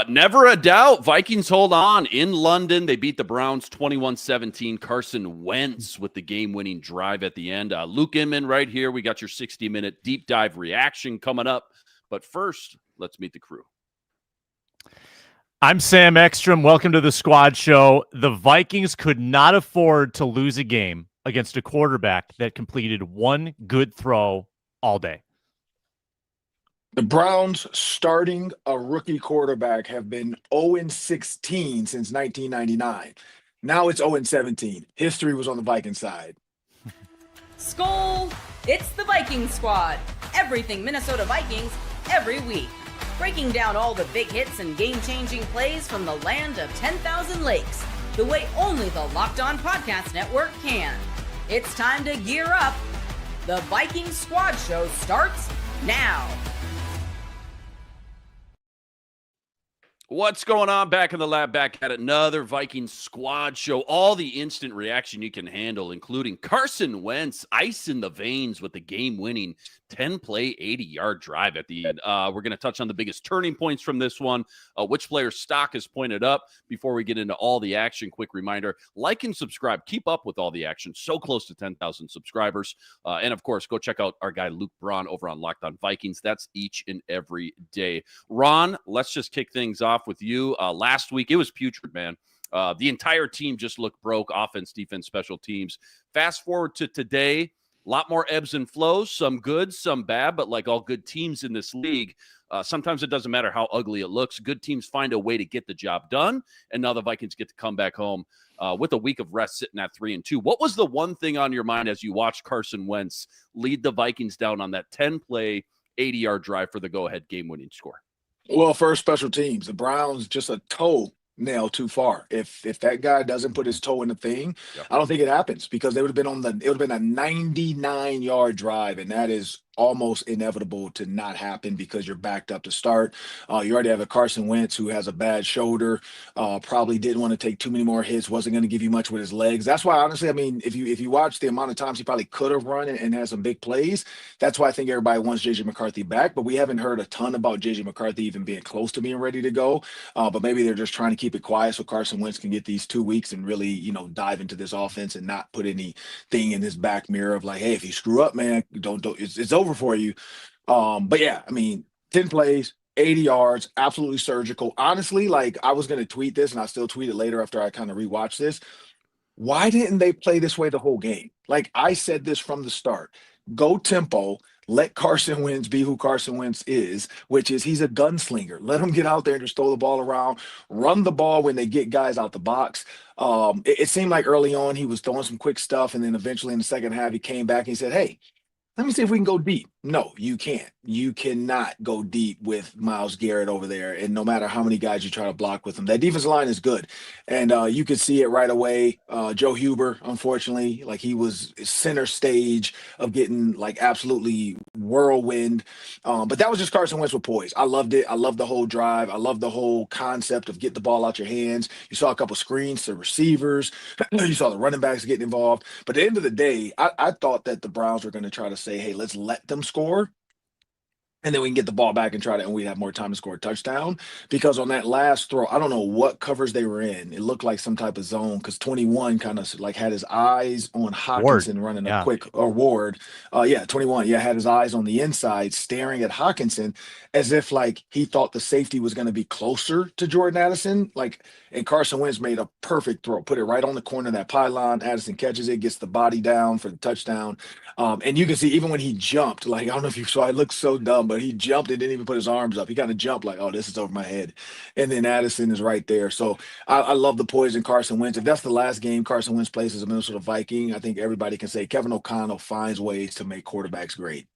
Never a doubt. Vikings hold on in London. They beat the Browns 21-17. Carson Wentz with the game-winning drive at the end. Luke Inman right here. We got your 60-minute deep dive reaction coming up. But first, let's meet the crew. I'm Sam Ekstrom. Welcome to the Squad Show. The Vikings could not afford to lose a game against a quarterback that completed one good throw all day. The Browns starting a rookie quarterback have been 0-16 since 1999. Now it's 0-17. History was on the Viking side. Skol! It's the Viking Squad. Everything Minnesota Vikings every week. Breaking down all the big hits and game-changing plays from the land of 10,000 lakes. The way only the Locked On Podcast Network can. It's time to gear up. The Viking Squad Show starts now. What's going on? Back in the lab, back at another Vikings Squad Show. All the instant reaction you can handle, including Carson Wentz, ice in the veins with the game-winning 10-play, 80-yard drive at the end. We're going to touch on the biggest turning points from this one, which player's stock is pointed up. Before we get into all the action, quick reminder, like and subscribe. Keep up with all the action. So close to 10,000 subscribers. And, of course, go check out our guy Luke Braun over on Locked On Vikings. That's each and every day. Ron, let's just kick things off with you. Last week, it was putrid, man. The entire team just looked broke, offense, defense, special teams. Fast forward to today, a lot more ebbs and flows, some good, some bad, but like all good teams in this league, sometimes it doesn't matter how ugly it looks. Good teams find a way to get the job done, and now the Vikings get to come back home with a week of rest sitting at 3-2. What was the one thing on your mind as you watched Carson Wentz lead the Vikings down on that 10-play, 80-yard drive for the go-ahead game-winning score? Well, first, special teams. The Browns just a toe nail too far. If that guy doesn't put his toe in the thing, yep. I don't think it happens, because it would have been a 99-yard drive, and that is almost inevitable to not happen because you're backed up to start. You already have a Carson Wentz who has a bad shoulder, probably didn't want to take too many more hits, wasn't going to give you much with his legs. That's why, honestly, I mean, if you watch the amount of times he probably could have run and had some big plays, that's why I think everybody wants J.J. McCarthy back. But we haven't heard a ton about J.J. McCarthy even being close to being ready to go. But maybe they're just trying to keep it quiet so Carson Wentz can get these 2 weeks and really, dive into this offense and not put anything in his back mirror of like, hey, if you screw up, man, don't it's over for you. But yeah, I mean, 10 plays, 80 yards, absolutely surgical. Honestly, like, I was going to tweet this, and I still tweet it later after I kind of rewatched this. Why didn't they play this way the whole game? Like, I said this from the start. Go tempo. Let Carson Wentz be who Carson Wentz is, which is he's a gunslinger. Let him get out there and just throw the ball around, run the ball when they get guys out the box. It seemed like early on he was throwing some quick stuff, and then eventually in the second half he came back and he said, hey, let me see if we can go deep. No, you can't. You cannot go deep with Myles Garrett over there. And no matter how many guys you try to block with him, that defensive line is good. And you could see it right away. Joe Huber, unfortunately, like, he was center stage of getting like absolutely whirlwind. But that was just Carson Wentz with poise. I loved it. I loved the whole drive. I loved the whole concept of get the ball out your hands. You saw a couple screens to receivers. You saw the running backs getting involved. But at the end of the day, I thought that the Browns were going to try to say, hey, let's let them score, and then we can get the ball back and we'd have more time to score a touchdown. Because on that last throw, I don't know what covers they were in. It looked like some type of zone, because 21 kind of like had his eyes on Hockenson running a quick, or Ward. 21. Yeah, had his eyes on the inside staring at Hockenson as if like he thought the safety was going to be closer to Jordan Addison. Like, and Carson Wentz made a perfect throw, put it right on the corner of that pylon. Addison catches it, gets the body down for the touchdown. And you can see even when he jumped, like, I don't know if you saw, it looked so dumb, but he jumped and didn't even put his arms up. He kind of jumped like, oh, this is over my head. And then Addison is right there. So I love the poise in Carson Wentz. If that's the last game Carson Wentz plays as a Minnesota Viking, I think everybody can say Kevin O'Connell finds ways to make quarterbacks great.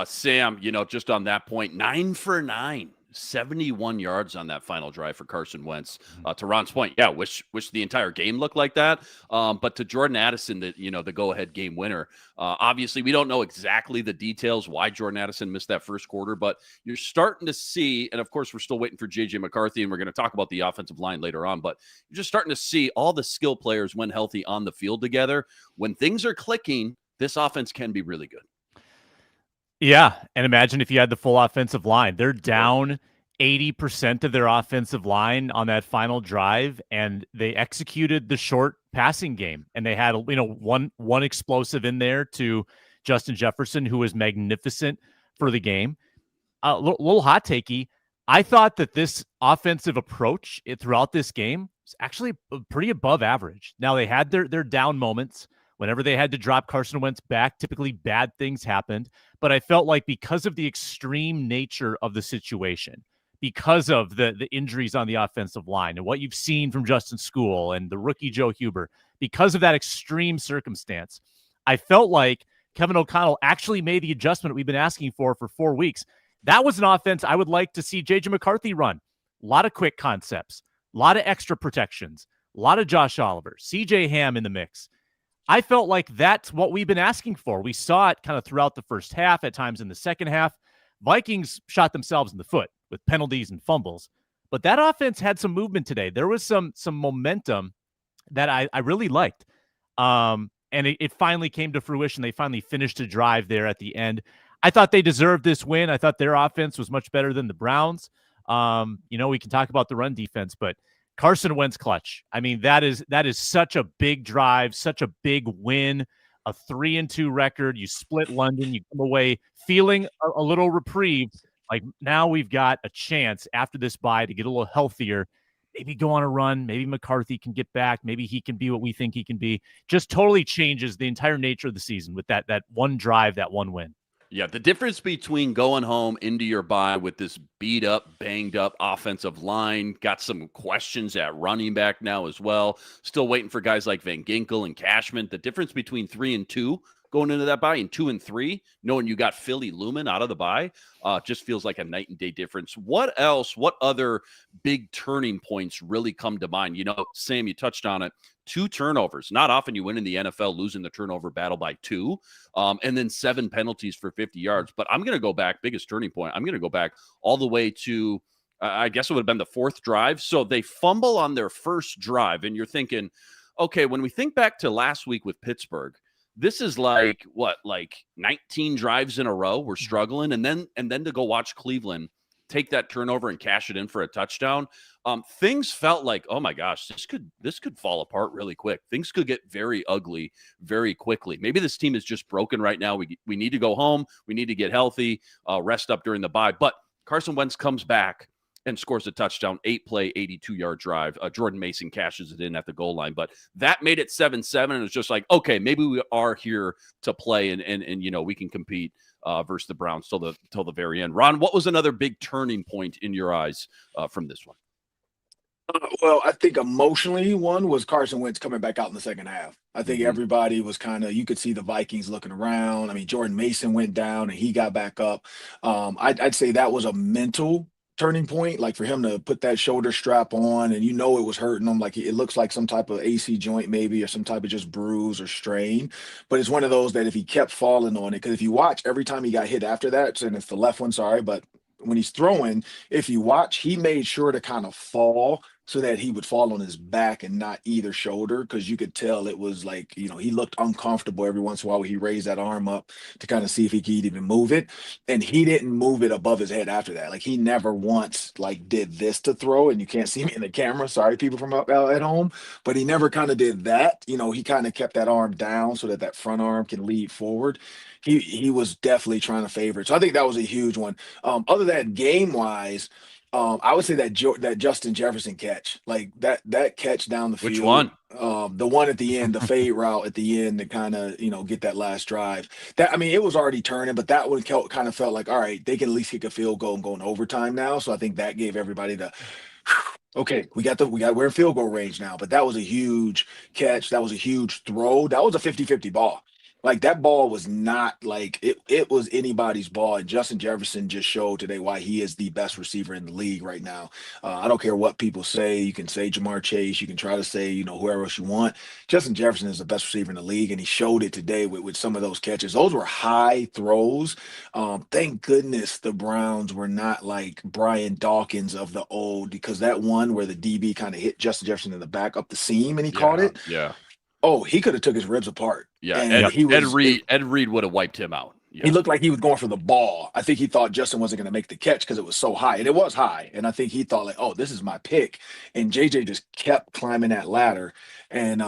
Sam, just on that point, 9 for 9. 71 yards on that final drive for Carson Wentz. To Ron's point, yeah, wish the entire game looked like that. But to Jordan Addison, the go-ahead game winner. Obviously, we don't know exactly the details why Jordan Addison missed that first quarter, but you're starting to see, and of course, we're still waiting for J.J. McCarthy, and we're going to talk about the offensive line later on, but you're just starting to see all the skill players, when healthy, on the field together. When things are clicking, this offense can be really good. Yeah, and imagine if you had the full offensive line. They're down 80% of their offensive line on that final drive, and they executed the short passing game. And they had, one explosive in there to Justin Jefferson, who was magnificent for the game. A little hot takey. I thought that this offensive approach throughout this game was actually pretty above average. Now, they had their down moments. Whenever they had to drop Carson Wentz back, typically bad things happened. But I felt like because of the extreme nature of the situation, because of the injuries on the offensive line and what you've seen from Justin School and the rookie Joe Huber, because of that extreme circumstance, I felt like Kevin O'Connell actually made the adjustment we've been asking for 4 weeks. That was an offense I would like to see J.J. McCarthy run. A lot of quick concepts, a lot of extra protections, a lot of Josh Oliver, C.J. Ham in the mix. I felt like that's what we've been asking for. We saw it kind of throughout the first half, at times in the second half. Vikings shot themselves in the foot with penalties and fumbles. But that offense had some movement today. There was some momentum that I really liked. And it finally came to fruition. They finally finished a drive there at the end. I thought they deserved this win. I thought their offense was much better than the Browns. We can talk about the run defense, but Carson Wentz clutch. I mean, that is such a big drive, such a big win, a 3-2 record. You split London, you come away feeling a little reprieve. Like, now we've got a chance after this bye to get a little healthier, maybe go on a run. Maybe McCarthy can get back. Maybe he can be what we think he can be. Just totally changes the entire nature of the season with that one drive, that one win. Yeah, the difference between going home into your bye with this beat up, banged up offensive line, got some questions at running back now as well. Still waiting for guys like Van Ginkel and Cashman. The difference between 3-2 going into that bye and 2-3, knowing you got Philly Lumen out of the bye, just feels like a night and day difference. What else? What other big turning points really come to mind? Sam, you touched on it. 2 turnovers. Not often you win in the NFL losing the turnover battle by 2, and then 7 penalties for 50 yards. But I'm going to go back, biggest turning point. I'm going to go back all the way to, I guess it would have been the 4th drive. So they fumble on their first drive, and you're thinking, okay, when we think back to last week with Pittsburgh, this is like 19 drives in a row. We're struggling, and then to go watch Cleveland take that turnover and cash it in for a touchdown. Things felt like, oh my gosh, this could fall apart really quick. Things could get very ugly very quickly. Maybe this team is just broken right now. We need to go home. We need to get healthy, rest up during the bye. But Carson Wentz comes back and scores a touchdown, 8-play, 82-yard drive. Jordan Mason cashes it in at the goal line. But that made it 7-7, and it's just like, okay, maybe we are here to play, and we can compete versus the Browns till the very end. Ron, what was another big turning point in your eyes from this one? Well, I think emotionally, one was Carson Wentz coming back out in the second half. I think everybody was you could see the Vikings looking around. I mean, Jordan Mason went down and he got back up. I'd say that was a mental turning point, like for him to put that shoulder strap on, and it was hurting him. Like, it looks like some type of AC joint maybe, or some type of just bruise or strain. But it's one of those that if he kept falling on it, because if you watch every time he got hit after that, and it's the left one, sorry, but when he's throwing, if you watch, he made sure to kind of fall so that he would fall on his back and not either shoulder, because you could tell it was like, he looked uncomfortable every once in a while when he raised that arm up to kind of see if he could even move it. And he didn't move it above his head after that. Like, he never once did this to throw, and you can't see me in the camera. Sorry, people from up at home, but he never kind of did that. He kind of kept that arm down so that front arm can lead forward. He was definitely trying to favor it. So I think that was a huge one. Other than that, game-wise, I would say that Justin Jefferson catch, like that catch down the field. Which one? The one at the end, the fade route at the end to kind of, get that last drive. It was already turning, but that one kind of felt like, all right, they can at least kick a field goal and go in overtime now. So I think that gave everybody okay, we're in field goal range now. But that was a huge catch. That was a huge throw. That was a 50-50 ball. Like, that ball was not like it was anybody's ball. And Justin Jefferson just showed today why he is the best receiver in the league right now. I don't care what people say. You can say Jamar Chase. You can try to say, whoever else you want. Justin Jefferson is the best receiver in the league, and he showed it today with some of those catches. Those were high throws. Thank goodness the Browns were not like Brian Dawkins of the old, because that one where the DB kind of hit Justin Jefferson in the back up the seam and he caught it. Yeah. Oh, he could have took his ribs apart. Yeah, and Ed Reed would have wiped him out. Yeah. He looked like he was going for the ball. I think he thought Justin wasn't going to make the catch because it was so high, and it was high. And I think he thought like, "Oh, this is my pick." And JJ just kept climbing that ladder, and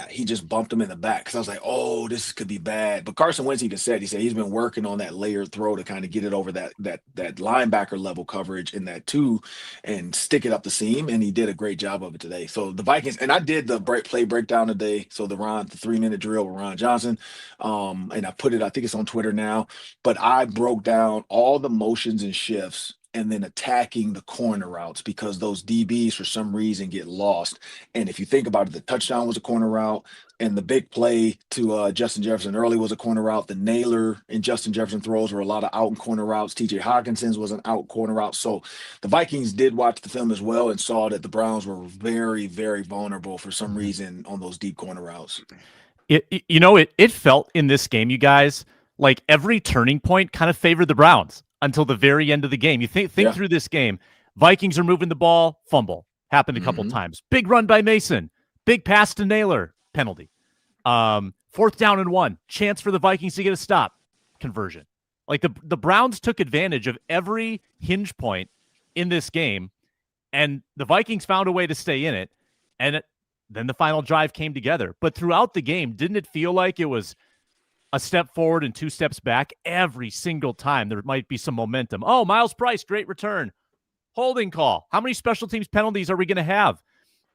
he just bumped him in the back. Because I was like, "Oh, this could be bad." But Carson Wentz even said he's been working on that layered throw to kind of get it over that linebacker level coverage in that two, and stick it up the seam. And he did a great job of it today. So the Vikings, and I did the play breakdown today. So the 3-minute drill with Ron Johnson, and I put it. I think it's on Twitter now. But I broke down all the motions and shifts and then attacking the corner routes because those DBs for some reason get lost. And if you think about it, the touchdown was a corner route, and the big play to Justin Jefferson early was a corner route. The Naylor and Justin Jefferson throws were a lot of out and corner routes. TJ Hawkinson's was an out corner route. So the Vikings did watch the film as well and saw that the Browns were very, very vulnerable for some reason on those deep corner routes. It felt in this game, you guys, like every turning point kind of favored the Browns until the very end of the game. You think through this game, Vikings are moving the ball, fumble. Happened a couple times. Big run by Mason. Big pass to Naylor. Penalty. 4th down and 1. Chance for the Vikings to get a stop. Conversion. Like the Browns took advantage of every hinge point in this game, and the Vikings found a way to stay in it, and then the final drive came together. But throughout the game, didn't it feel like it was a step forward and 2 steps back every single time? There might be some momentum. Oh, Miles Price, great return. Holding call. How many special teams penalties are we going to have?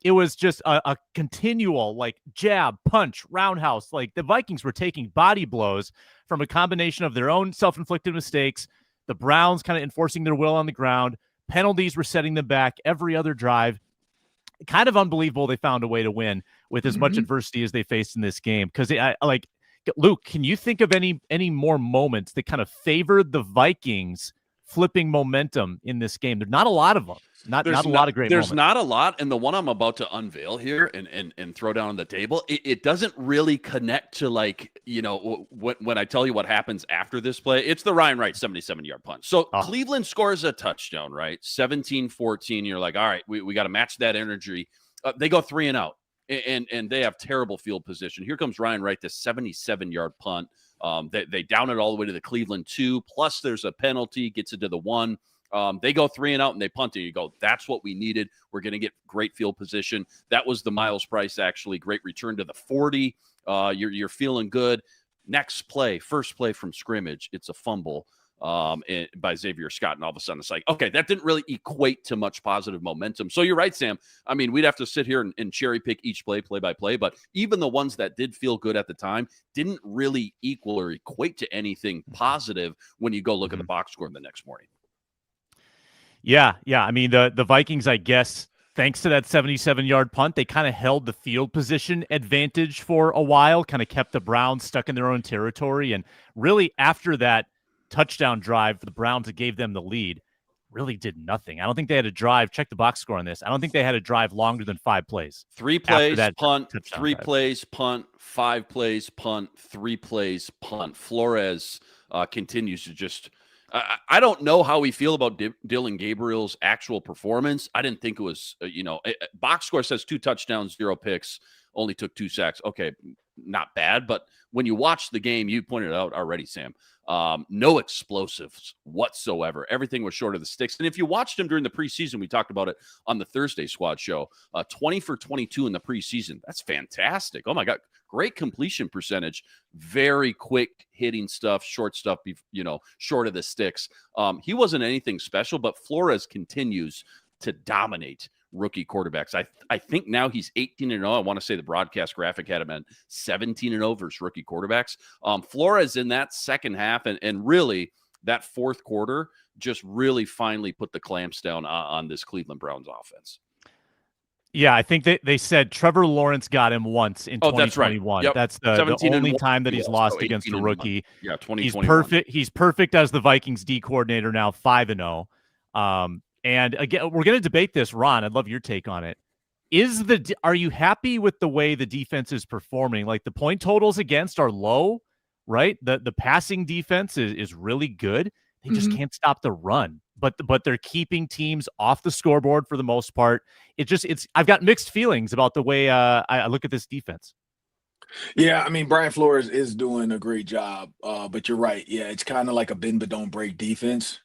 It was just a continual, like, jab, punch, roundhouse. Like, the Vikings were taking body blows from a combination of their own self-inflicted mistakes, the Browns kind of enforcing their will on the ground, penalties were setting them back every other drive. Kind of unbelievable they found a way to win with as much adversity as they faced in this game. Because Luke, can you think of any more moments that kind of favored the Vikings flipping momentum in this game? There's not a lot of them. Not a lot of great moments. There's not a lot, and the one I'm about to unveil here and throw down on the table, it doesn't really connect to, like, when I tell you what happens after this play. It's the Ryan Wright 77-yard punt. So Cleveland scores a touchdown, right? 17-14. You're like, all right, we got to match that energy. They go 3 and out. And they have terrible field position. Here comes Ryan Wright, the 77-yard punt. They down it all the way to the Cleveland 2. Plus, there's a penalty, gets it to the 1. They go 3 and out, and they punt it. You go, that's what we needed. We're going to get great field position. That was the Miles Price, actually. Great return to the 40. You're feeling good. Next play, first play from scrimmage, it's a fumble by Xavier Scott, and all of a sudden it's like, okay, that didn't really equate to much positive momentum. So you're right, Sam. I mean, we'd have to sit here and cherry pick each play by play, but even the ones that did feel good at the time didn't really equal or equate to anything positive when you go look at the box score the next morning. Yeah. I mean, the Vikings, I guess, thanks to that 77-yard punt, they kind of held the field position advantage for a while, kind of kept the Browns stuck in their own territory. And really, after that touchdown drive for the Browns that gave them the lead, really did nothing. I don't think they had a drive. Check the box score on this. I don't think they had a drive longer than 5 plays. 3 plays, punt, 3 plays, punt, 5 plays, punt, 3 plays, punt. Flores continues to just... I don't know how we feel about Dylan Gabriel's actual performance. I didn't think it was, box score says 2 touchdowns, 0 picks, only took 2 sacks. Okay, not bad. But when you watch the game, you pointed it out already, Sam, no explosives whatsoever. Everything was short of the sticks. And if you watched him during the preseason, we talked about it on the Thursday squad show, 20 for 22 in the preseason. That's fantastic. Oh, my God. Great completion percentage, very quick hitting stuff, short stuff, short of the sticks. He wasn't anything special, but Flores continues to dominate rookie quarterbacks. I think now he's 18-0. I want to say the broadcast graphic had him at 17-0 versus rookie quarterbacks. Flores in that second half and really that fourth quarter just really finally put the clamps down on this Cleveland Browns offense. Yeah, I think they said Trevor Lawrence got him once in 2021. That's right. Yep. That's the only time that he's lost against a rookie. Yeah, 2021. He's perfect. He's perfect as the Vikings D coordinator now, 5-0. And again, we're going to debate this, Ron. I'd love your take on it. Are you happy with the way the defense is performing? Like, the point totals against are low, right? The passing defense is really good. They just can't stop the run. But they're keeping teams off the scoreboard for the most part. I've got mixed feelings about the way I look at this defense. Yeah, I mean, Brian Flores is doing a great job, but you're right. Yeah, it's kind of like a bend but don't break defense.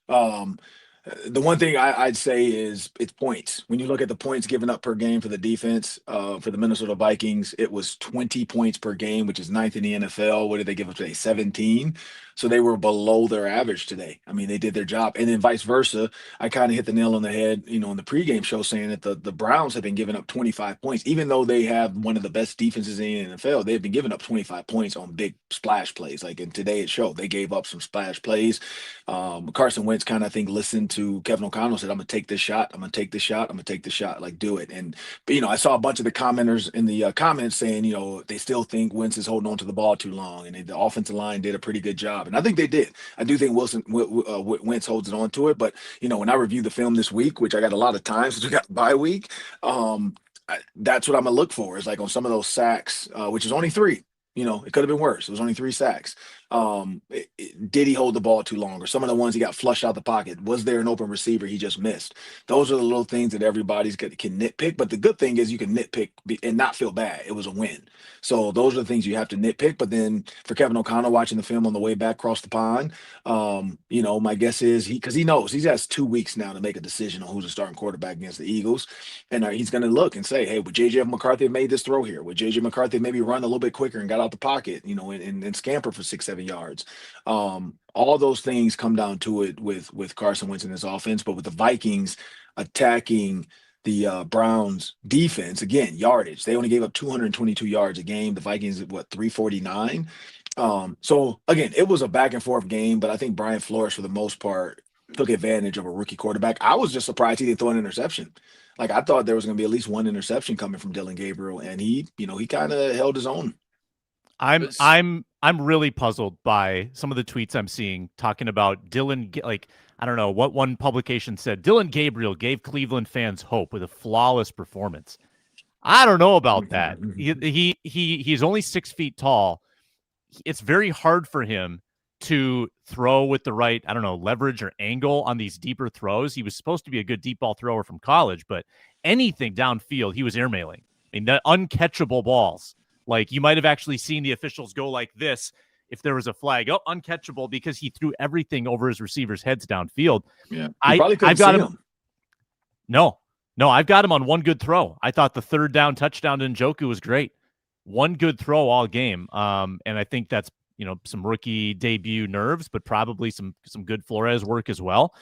The one thing I'd say is it's points. When you look at the points given up per game for the defense, for the Minnesota Vikings, it was 20 points per game, which is ninth in the NFL. What did they give up today? 17. So they were below their average today. I mean, they did their job. And then vice versa. I kind of hit the nail on the head, in the pregame show saying that the Browns have been giving up 25 points. Even though they have one of the best defenses in the NFL, they've been giving up 25 points on big splash plays. Like in today it showed, they gave up some splash plays. Carson Wentz kind of, I think, listened to Kevin O'Connell, said, I'm going to take this shot. I'm going to take this shot. I'm going to take this shot. Like, do it. But I saw a bunch of the commenters in the comments saying, they still think Wentz is holding on to the ball too long. And the offensive line did a pretty good job. And I think they did. I do think Wentz holds it on to it. But, when I review the film this week, which I got a lot of time since we got the bye week, that's what I'm going to look for is like on some of those sacks, which is only 3. It could have been worse. It was only 3 sacks. Did he hold the ball too long? Or some of the ones he got flushed out the pocket. Was there an open receiver he just missed? Those are the little things that everybody's can nitpick. But the good thing is you can nitpick and not feel bad. It was a win. So those are the things you have to nitpick. But then for Kevin O'Connell watching the film on the way back across the pond, my guess is because he knows he has 2 weeks now to make a decision on who's a starting quarterback against the Eagles. And he's going to look and say, hey, would J.J. McCarthy have made this throw here? Would J.J. McCarthy maybe run a little bit quicker and got out the pocket, and scamper for 6-7 yards? All those things come down to it with Carson Wentz in his offense, but with the Vikings attacking the Browns defense, again, yardage. They only gave up 222 yards a game. The Vikings at 349. So again, it was a back and forth game, but I think Brian Flores, for the most part, took advantage of a rookie quarterback. I was just surprised he didn't throw an interception. Like I thought there was going to be at least one interception coming from Dylan Gabriel, and he kind of held his own. I'm really puzzled by some of the tweets I'm seeing talking about Dylan. Like, I don't know what one publication said. Dylan Gabriel gave Cleveland fans hope with a flawless performance. I don't know about that. He's only 6 feet tall. It's very hard for him to throw with the right, I don't know, leverage or angle on these deeper throws. He was supposed to be a good deep ball thrower from college, but anything downfield, he was airmailing. I mean, the uncatchable balls. Like, you might have actually seen the officials go like this if there was a flag. Oh, uncatchable, because he threw everything over his receivers' heads downfield. Yeah, I've got him. No, I've got him on one good throw. I thought the 3rd down touchdown to Njoku was great. One good throw all game. And I think that's, some rookie debut nerves, but probably some good Flores work as well.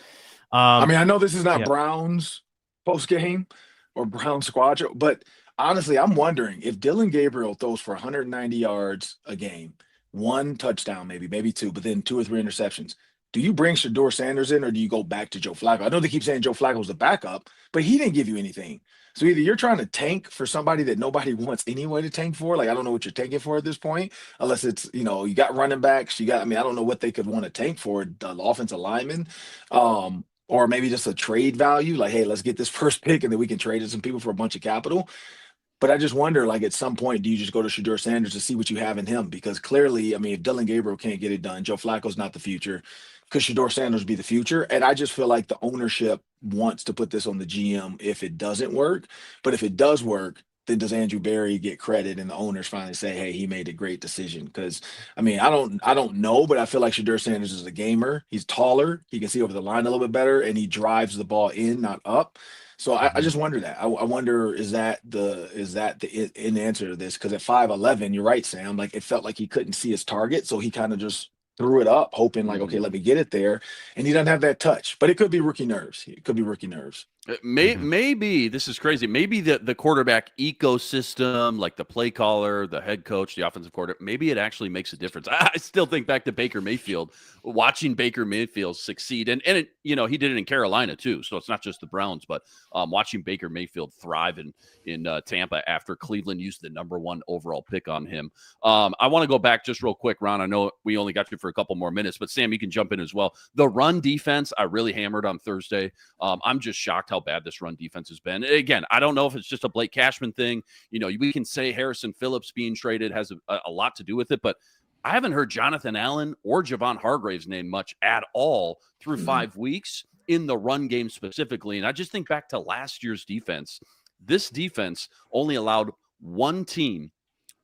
I know this is not Browns post game or Browns squad show, but honestly, I'm wondering if Dylan Gabriel throws for 190 yards a game, 1 touchdown, maybe 2, but then 2 or 3 interceptions. Do you bring Shedeur Sanders in, or do you go back to Joe Flacco? I know they keep saying Joe Flacco was the backup, but he didn't give you anything. So either you're trying to tank for somebody that nobody wants anyway to tank for. Like, I don't know what you're tanking for at this point, unless it's, you got running backs. I don't know what they could want to tank for, the offensive lineman. Or maybe just a trade value. Like, hey, let's get this first pick and then we can trade it some people for a bunch of capital. But I just wonder, like, at some point, do you just go to Shedeur Sanders to see what you have in him? Because clearly, if Dylan Gabriel can't get it done, Joe Flacco's not the future. Could Shedeur Sanders be the future? And I just feel like the ownership wants to put this on the GM if it doesn't work. But if it does work, then does Andrew Berry get credit and the owners finally say, hey, he made a great decision? Because, I don't know, but I feel like Shedeur Sanders is a gamer. He's taller. He can see over the line a little bit better, and he drives the ball in, not up. So I just wonder that. I wonder, is that the answer to this? Because at 5'11", you're right, Sam. Like, it felt like he couldn't see his target, so he kind of just threw it up, hoping like, okay, let me get it there. And he doesn't have that touch. But it could be rookie nerves. Maybe this is crazy. Maybe the quarterback ecosystem, like the play caller, the head coach, the offensive coordinator, maybe it actually makes a difference. I still think back to Baker Mayfield, watching Baker Mayfield succeed, and it, he did it in Carolina too. So it's not just the Browns, but watching Baker Mayfield thrive in Tampa after Cleveland used the #1 overall pick on him. I want to go back just real quick, Ron. I know we only got you for a couple more minutes, but Sam, you can jump in as well. The run defense, I really hammered on Thursday. I'm just shocked how bad this run defense has been. Again, I don't know if it's just a Blake Cashman thing. We can say Harrison Phillips being traded has a lot to do with it, but I haven't heard Jonathan Allen or Javon Hargrave's name much at all through 5 weeks in the run game specifically. And I just think back to last year's defense. This defense only allowed one team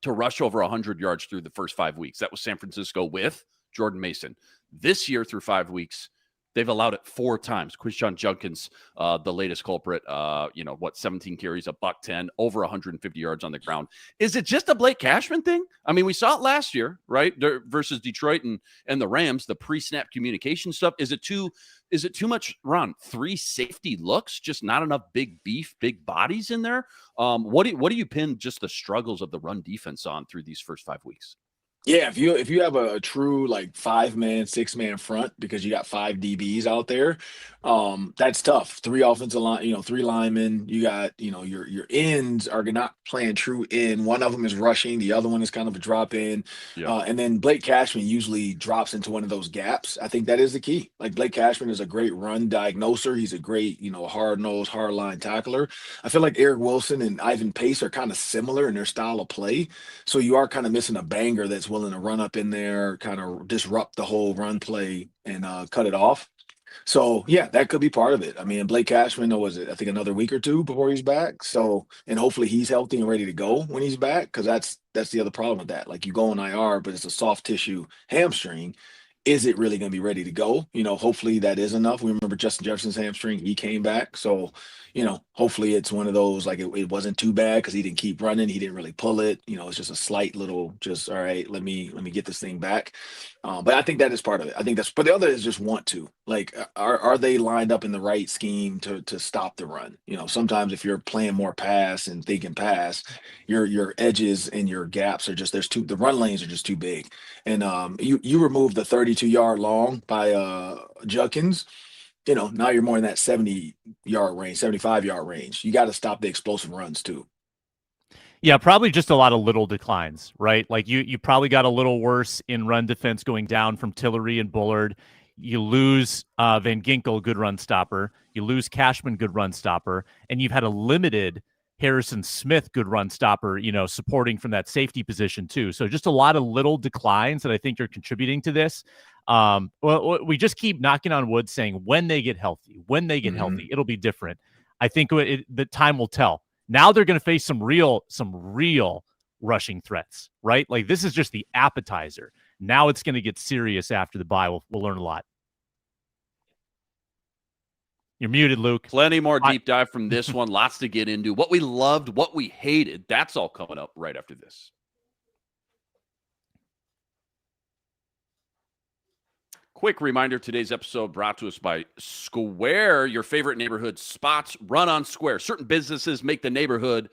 to rush over 100 yards through the first 5 weeks. That was San Francisco with Jordan Mason. This year through 5 weeks, they've allowed it 4 times. Quinshon Judkins, the latest culprit, 17 carries, $110, over 150 yards on the ground. Is it just a Blake Cashman thing? I mean, we saw it last year, right? Versus Detroit and the Rams, the pre-snap communication stuff. Is it too much, Ron? 3 safety looks, just not enough big bodies in there? What do you pin just the struggles of the run defense on through these first 5 weeks? Yeah, if you have a true like 5-man, 6-man front because you got 5 DBs out there, that's tough. 3 offensive line, 3 linemen. You got, your ends are not playing true end. One of them is rushing, the other one is kind of a drop in. Yeah. And then Blake Cashman usually drops into one of those gaps. I think that is the key. Like Blake Cashman is a great run diagnoser. He's a great, hard-nosed, hard-line tackler. I feel like Eric Wilson and Ivan Pace are kind of similar in their style of play. So you are kind of missing a banger that's willing to run up in there, kind of disrupt the whole run play and cut it off. So yeah, that could be part of it. I mean, Blake Cashman, I think another week or 2 before he's back. So, and hopefully he's healthy and ready to go when he's back, because that's the other problem with that. Like you go on IR, but it's a soft tissue hamstring. Is it really going to be ready to go? Hopefully that is enough. We remember Justin Jefferson's hamstring, he came back. So, hopefully it's one of those, like it wasn't too bad because he didn't keep running. He didn't really pull it. It's just a slight little, all right, let me get this thing back. But I think that is part of it. I think but the other is just want to, like, are they lined up in the right scheme to stop the run? Sometimes if you're playing more pass and thinking pass, your edges and your gaps are just, the run lanes are just too big. And you remove the 32-yard long by Judkins, now you're more in that 70-yard range, 75-yard range. You got to stop the explosive runs too. Yeah, probably just a lot of little declines, right? Like you probably got a little worse in run defense going down from Tillery and Bullard. You lose Van Ginkel, good run stopper. You lose Cashman, good run stopper. And you've had a limited Harrison Smith, good run stopper, supporting from that safety position too. So just a lot of little declines that I think are contributing to this. Well, we just keep knocking on wood saying when they get healthy, it'll be different. I think the time will tell. Now they're going to face some real rushing threats, right? Like this is just the appetizer. Now it's going to get serious after the bye. We'll learn a lot. You're muted, Luke. Plenty more deep dive from this one. Lots to get into. What we loved, what we hated. That's all coming up right after this. Quick reminder, today's episode brought to us by Square, your favorite neighborhood spots run on Square. Certain businesses make the neighborhood,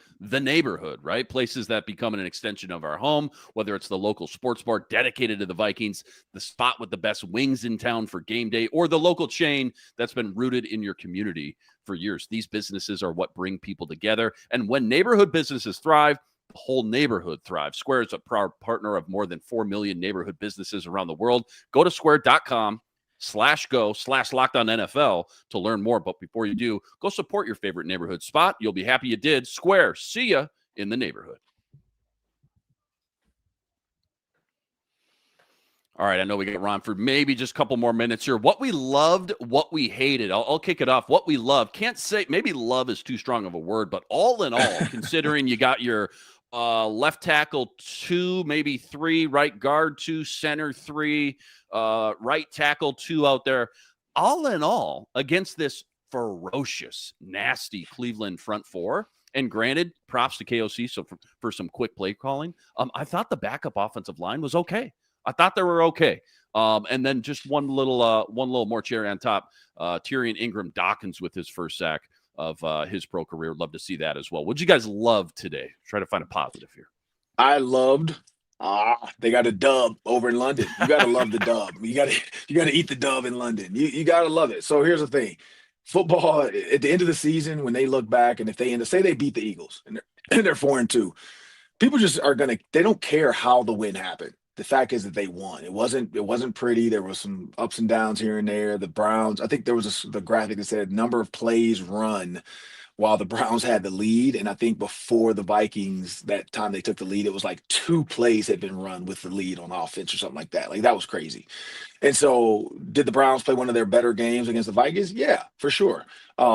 right? Places that become an extension of our home, whether it's the local sports bar dedicated to the Vikings, the spot with the best wings in town for game day, or the local chain that's been rooted in your community for years. These businesses are what bring people together. And when neighborhood businesses thrive, the whole neighborhood thrives. Square is a proud partner of more than 4 million neighborhood businesses around the world. Go to square.com/go/LockedOnNFL to learn more. But before you do, go support your favorite neighborhood spot. You'll be happy you did. Square, see ya in the neighborhood. All right, I know we got Ron for maybe just a couple more minutes here. What we loved, what we hated. I'll kick it off. What we loved. Can't say, maybe love is too strong of a word, but all in all, considering you got your left tackle 2, maybe 3, right guard 2, center 3, right tackle 2 out there. All in all, against this ferocious, nasty Cleveland front 4, and granted, props to KOC so for some quick play calling, I thought the backup offensive line was okay. I thought they were okay. And then just one little more cherry on top. Tyrion Ingram Dawkins with his first sack of his pro career. Love to see that as well. What'd you guys love today? Try to find a positive here. I loved they got a dub over in London. You gotta love the dub. You gotta eat the dub in London. You gotta love it. So here's the thing. Football at the end of the season, when they look back and if they say they beat the Eagles and they're 4-2, people just they don't care how the win happened. The fact is that they won. It wasn't pretty. There was some ups and downs here and there. The Browns, I think there was the graphic that said number of plays run while the Browns had the lead. And I think before the Vikings, that time they took the lead, it was like 2 plays had been run with the lead on offense or something like that. Like, that was crazy. And so did the Browns play one of their better games against the Vikings? Yeah, for sure.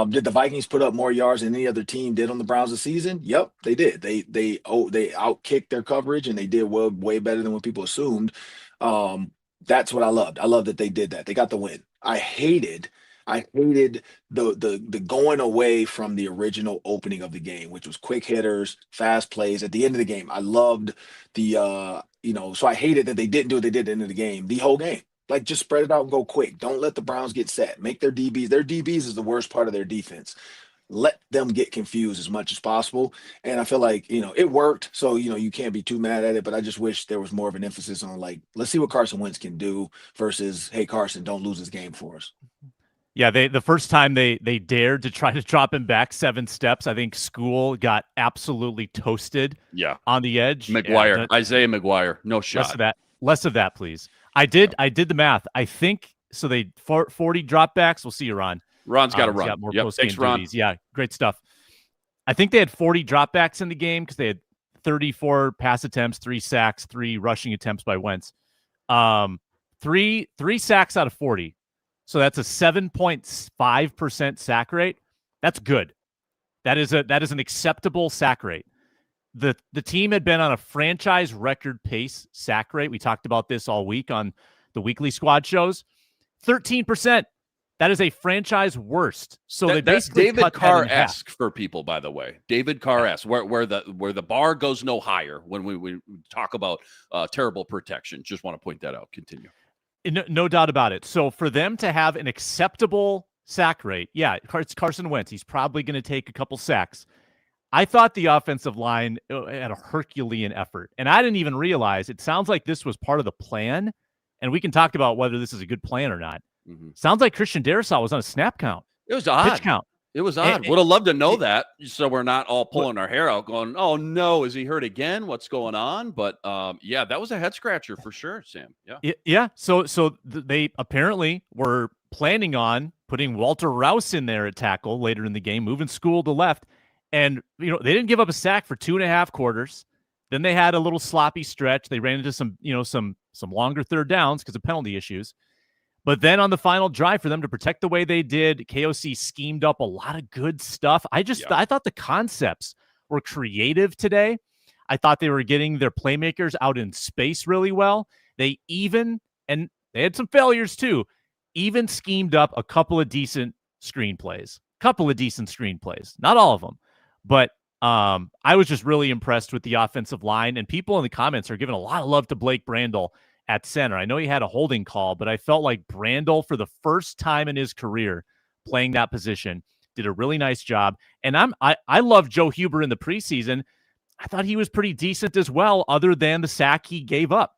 Did the Vikings put up more yards than any other team did on the Browns this season? Yep, they did. They outkicked their coverage, and they did way better than what people assumed. That's what I loved. I love that they did that. They got the win. I hated the going away from the original opening of the game, which was quick hitters, fast plays at the end of the game. I loved the so I hated that they didn't do what they did at the end of the game, the whole game. Like, just spread it out and go quick. Don't let the Browns get set. Make their DBs. Their DBs is the worst part of their defense. Let them get confused as much as possible. And I feel like, it worked. So, you can't be too mad at it. But I just wish there was more of an emphasis on, like, let's see what Carson Wentz can do versus, hey, Carson, don't lose this game for us. Yeah, the first time they dared to try to drop him back 7 steps, I think School got absolutely toasted. Yeah, on the edge. McGuire, Isaiah McGuire, no shot. Less of that, please. I did the math. I think so. They 40 dropbacks. We'll see you, Ron. Ron's got to run. Got more Thanks, Ron. duties. Yeah, great stuff. I think they had 40 dropbacks in the game because they had 34 pass attempts, 3 sacks, 3 rushing attempts by Wentz. 3 sacks out of 40. So that's a 7.5% sack rate. That's good. That is an acceptable sack rate. The team had been on a franchise record pace sack rate. We talked about this all week on the weekly squad shows. 13%. That is a franchise worst. So they basically David Carr-esque for people, by the way. David Carr-esque, where the bar goes no higher when we talk about terrible protection. Just want to point that out. Continue. No doubt about it. So for them to have an acceptable sack rate, yeah, it's Carson Wentz. He's probably going to take a couple sacks. I thought the offensive line had a Herculean effort, and I didn't even realize. It sounds like this was part of the plan, and we can talk about whether this is a good plan or not. Mm-hmm. Sounds like Christian Darrisaw was on a snap count. It was odd. Pitch count. It was odd. Would have loved to know that, so we're not all pulling our hair out going, oh, no, is he hurt again? What's going on? But, yeah, that was a head-scratcher for sure, Sam. Yeah. Yeah. So they apparently were planning on putting Walter Rouse in there at tackle later in the game, moving School to left. And, they didn't give up a sack for 2.5 quarters. Then they had a little sloppy stretch. They ran into some longer third downs because of penalty issues. But then on the final drive, for them to protect the way they did, KOC schemed up a lot of good stuff. I thought the concepts were creative today. I thought they were getting their playmakers out in space really well. And they had some failures too, even schemed up a couple of decent screenplays. Not all of them. But I was just really impressed with the offensive line. And people in the comments are giving a lot of love to Blake Brandel at center. I know he had a holding call, but I felt like Brandel, for the first time in his career playing that position, did a really nice job. And I love Joe Huber in the preseason. I thought he was pretty decent as well, other than the sack he gave up.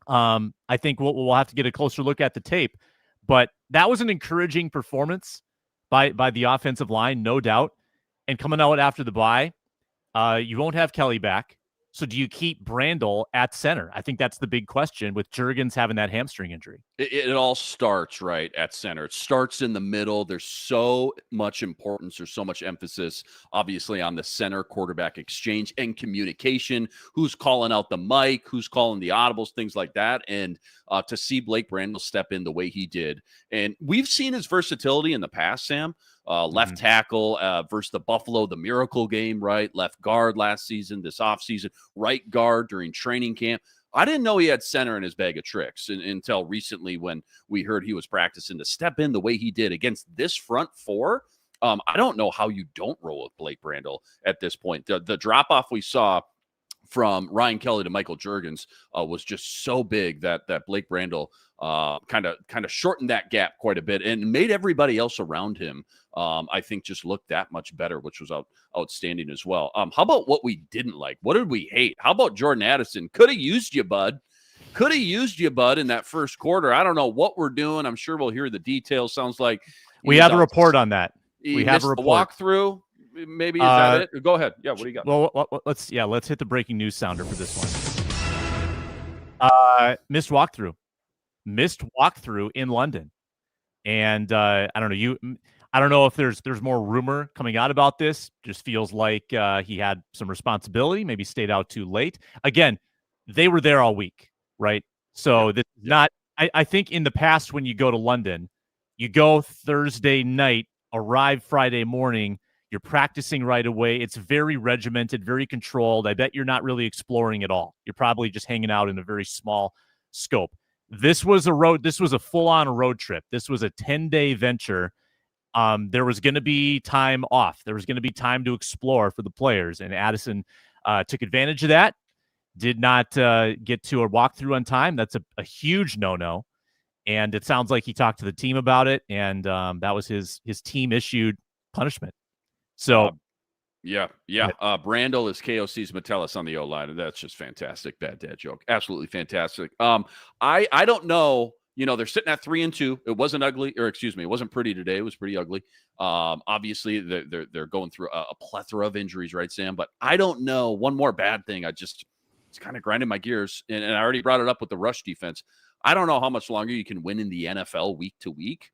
I think we'll have to get a closer look at the tape, but that was an encouraging performance by the offensive line, no doubt. And coming out after the bye, you won't have Kelly back. So do you keep Brandel at center? I think that's the big question with Juergens having that hamstring injury. It all starts right at center. It starts in the middle. There's so much importance. There's so much emphasis, obviously, on the center quarterback exchange and communication. Who's calling out the mic? Who's calling the audibles? Things like that. And to see Blake Brandel step in the way he did. And we've seen his versatility in the past, Sam. Left tackle versus the Buffalo, the miracle game, right? Left guard last season, this offseason, right guard during training camp. I didn't know he had center in his bag of tricks until recently when we heard he was practicing to step in the way he did against this front four. I don't know how you don't roll with Blake Brandel at this point. The drop-off we saw from Ryan Kelly to Michael Juergens was just so big that Blake Brandel kind of shortened that gap quite a bit and made everybody else around him, I think, just look that much better, which was outstanding as well. How about what we didn't like? What did we hate? How about Jordan Addison? Could have used you, bud. In that first quarter. I don't know what we're doing. I'm sure we'll hear the details. Sounds like we have a report on that. We have a report. Walkthrough. Maybe is that it? Go ahead. Yeah, what do you got? Well, let's hit the breaking news sounder for this one. Missed walkthrough in London, and I don't know. I don't know if there's more rumor coming out about this. Just feels like he had some responsibility, maybe stayed out too late. Again, they were there all week, right? So this is not. I think in the past when you go to London, you go Thursday night, arrive Friday morning. You're practicing right away. It's very regimented, very controlled. I bet you're not really exploring at all. You're probably just hanging out in a very small scope. This was a full-on road trip. This was a 10-day venture. There was going to be time off. There was going to be time to explore for the players, and Addison took advantage of that. Did not get to a walkthrough on time. That's a huge no-no, and it sounds like he talked to the team about it, and that was his team-issued punishment. So, Brandel is KOC's Metellus on the O-line, and that's just fantastic. Bad dad joke. Absolutely fantastic. I don't know. They're sitting at 3-2. It wasn't ugly, or excuse me, it wasn't pretty today. It was pretty ugly. Obviously, they're going through a plethora of injuries, right, Sam? But I don't know. One more bad thing. It's kind of grinding my gears, and I already brought it up with the rush defense. I don't know how much longer you can win in the NFL week to week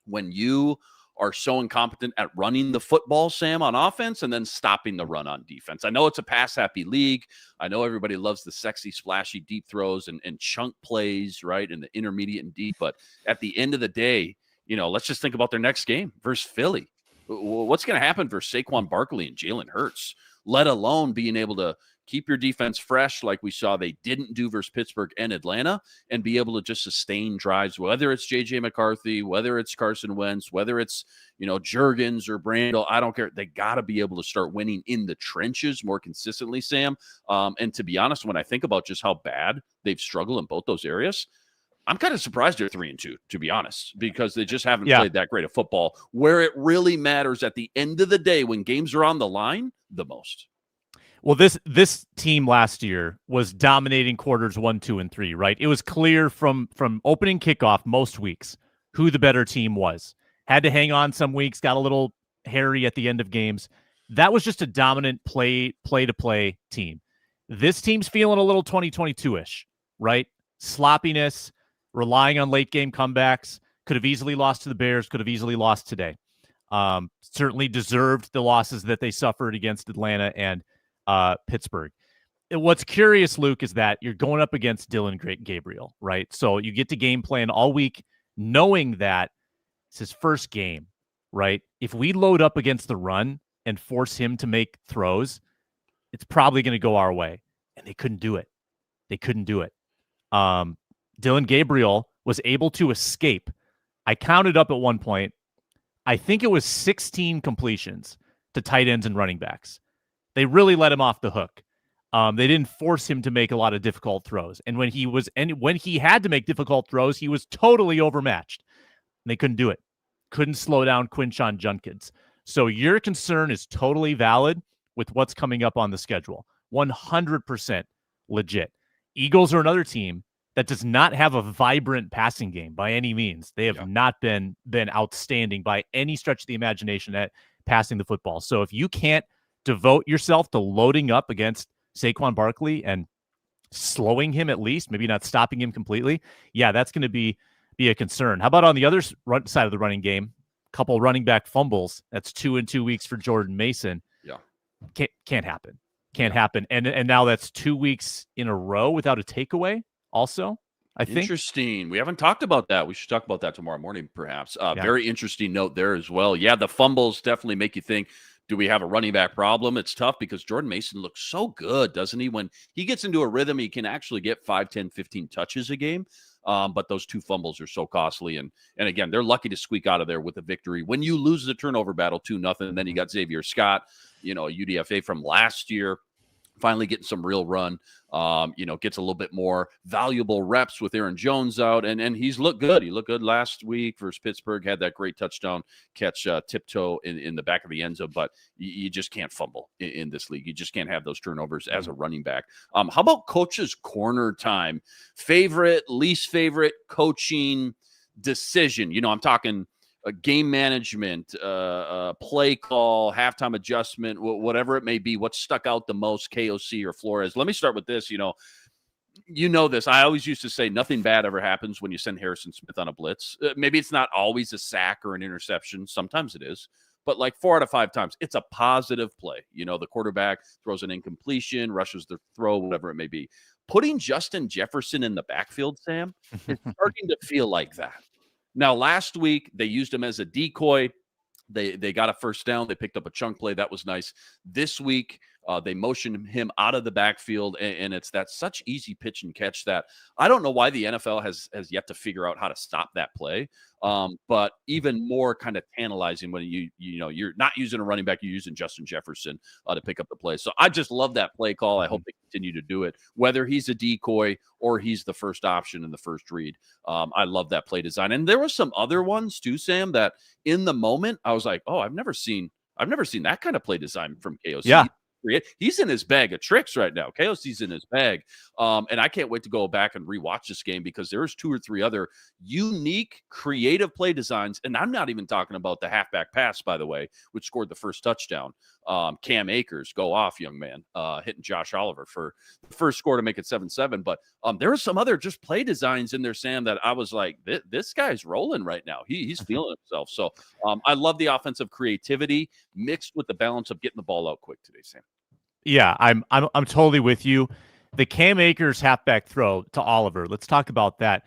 when you are so incompetent at running the football, Sam, on offense, and then stopping the run on defense. I know it's a pass-happy league. I know everybody loves the sexy, splashy deep throws and chunk plays, right, in the intermediate and deep. But at the end of the day, let's just think about their next game versus Philly. What's going to happen for Saquon Barkley and Jalen Hurts, let alone being able to keep your defense fresh like we saw they didn't do versus Pittsburgh and Atlanta, and be able to just sustain drives, whether it's J.J. McCarthy, whether it's Carson Wentz, whether it's, Juergens or Brandel. I don't care. They got to be able to start winning in the trenches more consistently, Sam. And to be honest, when I think about just how bad they've struggled in both those areas, I'm kind of surprised they're 3-2, to be honest, because they just haven't played that great of football where it really matters at the end of the day when games are on the line the most. Well, this team last year was dominating quarters 1, 2, and 3, right? It was clear from opening kickoff most weeks who the better team was. Had to hang on some weeks, got a little hairy at the end of games. That was just a dominant play-to-play team. This team's feeling a little 2022-ish, right? Sloppiness, relying on late-game comebacks. Could have easily lost to the Bears, could have easily lost today. Certainly deserved the losses that they suffered against Atlanta and Pittsburgh. What's curious, Luke, is that you're going up against Dillon Gabriel, right? So you get to game plan all week knowing that it's his first game, right? If we load up against the run and force him to make throws, it's probably going to go our way. And they couldn't do it. Dillon Gabriel was able to escape. I counted up at one point, I think it was 16 completions to tight ends and running backs. They really let him off the hook. They didn't force him to make a lot of difficult throws. And when he had to make difficult throws, he was totally overmatched. And they couldn't do it. Couldn't slow down Quinshon Judkins. So your concern is totally valid with what's coming up on the schedule. 100% legit. Eagles are another team that does not have a vibrant passing game by any means. They have not been outstanding by any stretch of the imagination at passing the football. So if you can't devote yourself to loading up against Saquon Barkley and slowing him at least, maybe not stopping him completely, that's going to be a concern. How about on the other side of the running game? Couple running back fumbles. That's 2 in 2 weeks for Jordan Mason. Can't happen. Can't happen. And now that's 2 weeks in a row without a takeaway also, I think. Interesting. We haven't talked about that. We should talk about that tomorrow morning, perhaps. Very interesting note there as well. The fumbles definitely make you think, do we have a running back problem? It's tough because Jordan Mason looks so good, doesn't he? When he gets into a rhythm, he can actually get 5, 10, 15 touches a game. But those 2 fumbles are so costly. And again, they're lucky to squeak out of there with a victory. When you lose the turnover battle 2-0, then you got Xavier Scott, a UDFA from last year, finally getting some real run, gets a little bit more valuable reps with Aaron Jones out. And he's looked good. He looked good last week versus Pittsburgh, had that great touchdown catch, tiptoe in the back of the end zone. But you just can't fumble in this league. You just can't have those turnovers as a running back. How about coach's corner time? Favorite, least favorite coaching decision? I'm talking game management, play call, halftime adjustment, whatever it may be. What stuck out the most, KOC or Flores? Let me start with this. You know this. I always used to say nothing bad ever happens when you send Harrison Smith on a blitz. Maybe it's not always a sack or an interception. Sometimes it is. But like 4 out of 5 times, it's a positive play. The quarterback throws an incompletion, rushes the throw, whatever it may be. Putting Justin Jefferson in the backfield, Sam, is starting to feel like that. Now, last week, they used him as a decoy. They got a first down. They picked up a chunk play. That was nice. This week, they motioned him out of the backfield, and it's that such easy pitch and catch that I don't know why the NFL has yet to figure out how to stop that play. But even more kind of tantalizing when you're not using a running back, you're using Justin Jefferson to pick up the play. So I just love that play call. I hope they continue to do it, whether he's a decoy or he's the first option in the first read. I love that play design. And there were some other ones too, Sam, that in the moment I was like, oh, I've never seen that kind of play design from KOC. Yeah. He's in his bag of tricks right now. KOC's in his bag. And I can't wait to go back and rewatch this game because there's 2 or 3 other unique, creative play designs. And I'm not even talking about the halfback pass, by the way, which scored the first touchdown. Cam Akers, go off, young man, hitting Josh Oliver for the first score to make it 7-7. But there were some other just play designs in there, Sam, that I was like, this guy's rolling right now. He's feeling himself. So I love the offensive creativity mixed with the balance of getting the ball out quick today, Sam. Yeah, I'm totally with you. The Cam Akers halfback throw to Oliver. Let's talk about that.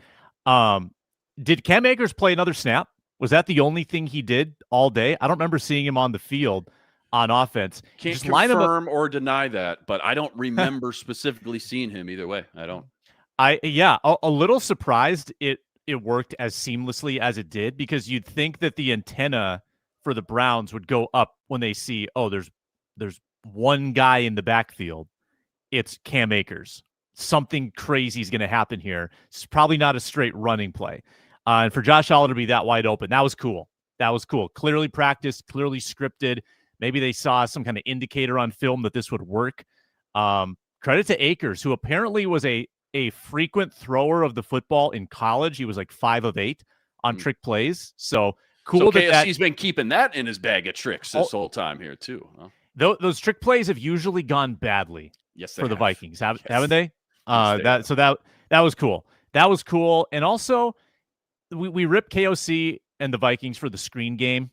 Did Cam Akers play another snap? Was that the only thing he did all day? I don't remember seeing him on the field on offense. Can't just confirm or deny that, but I don't remember specifically seeing him either way. I don't. A little surprised it worked as seamlessly as it did, because you'd think that the antenna for the Browns would go up when they see, oh, there's one guy in the backfield. It's Cam Akers. Something crazy is going to happen here. It's probably not a straight running play. And for Josh Allen to be that wide open, that was cool. Clearly practiced, clearly scripted. Maybe they saw some kind of indicator on film that this would work. Credit to Akers, who apparently was a frequent thrower of the football in college. He was like 5 of 8 on trick plays. So cool. So KFC's been keeping that in his bag of tricks this whole time here too. Huh? Those trick plays have usually gone badly for the Vikings, haven't they? Yes, that was cool. That was cool. And also, we rip KOC and the Vikings for the screen game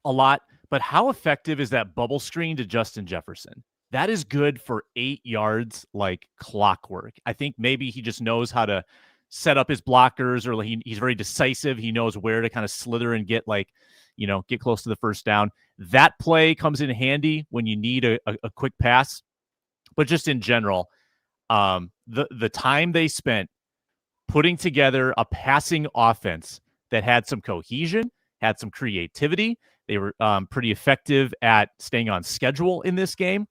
a lot, but how effective is that bubble screen to Justin Jefferson? That is good for 8 yards like clockwork. I think maybe he just knows how to set up his blockers, or he's very decisive. He knows where to kind of slither and get close to the first down. That play comes in handy when you need a quick pass. But just in general, the time they spent putting together a passing offense that had some cohesion, had some creativity. They were pretty effective at staying on schedule in this game.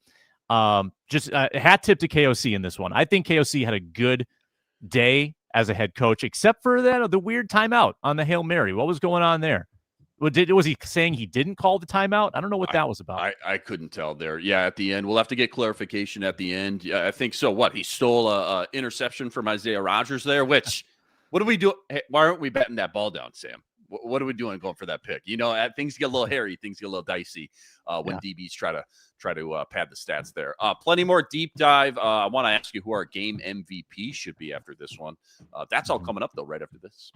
Just a hat tip to KOC in this one. I think KOC had a good day as a head coach, except for the weird timeout on the Hail Mary. What was going on there? Was he saying he didn't call the timeout? I don't know what that was about. I couldn't tell there. Yeah, at the end. We'll have to get clarification at the end. Yeah, I think so. What? He stole a interception from Isaiah Rodgers there, which what do we do? Hey, why aren't we betting that ball down, Sam? What are we doing going for that pick? Things get a little hairy. Things get a little dicey when DBs try to pad the stats there. Plenty more deep dive. I want to ask you who our game MVP should be after this one. That's all coming up, though, right after this.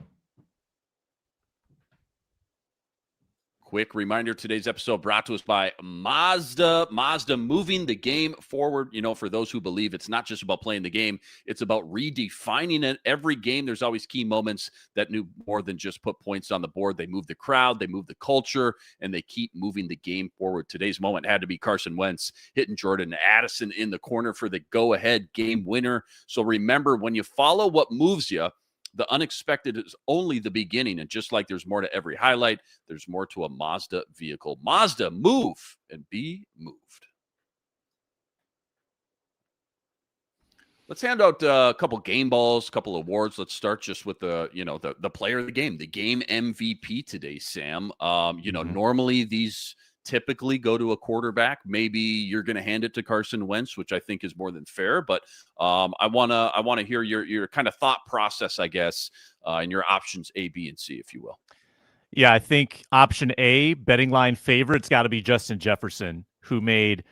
Quick reminder, today's episode brought to us by Mazda. Mazda moving the game forward. For those who believe it's not just about playing the game, it's about redefining it. Every game, there's always key moments that do more than just put points on the board. They move the crowd, they move the culture, and they keep moving the game forward. Today's moment had to be Carson Wentz hitting Jordan Addison in the corner for the go-ahead game winner. So remember, when you follow what moves you, the unexpected is only the beginning. And just like there's more to every highlight, there's more to a Mazda vehicle. Mazda, move and be moved. Let's hand out a couple game balls, a couple awards. Let's start just with the player of the game MVP today, Sam. Normally these typically go to a quarterback. Maybe you're going to hand it to Carson Wentz, which I think is more than fair. But I want to hear your kind of thought process, I guess, and your options A, B, and C, if you will. Yeah, I think option A, betting line favorite's got to be Justin Jefferson, who made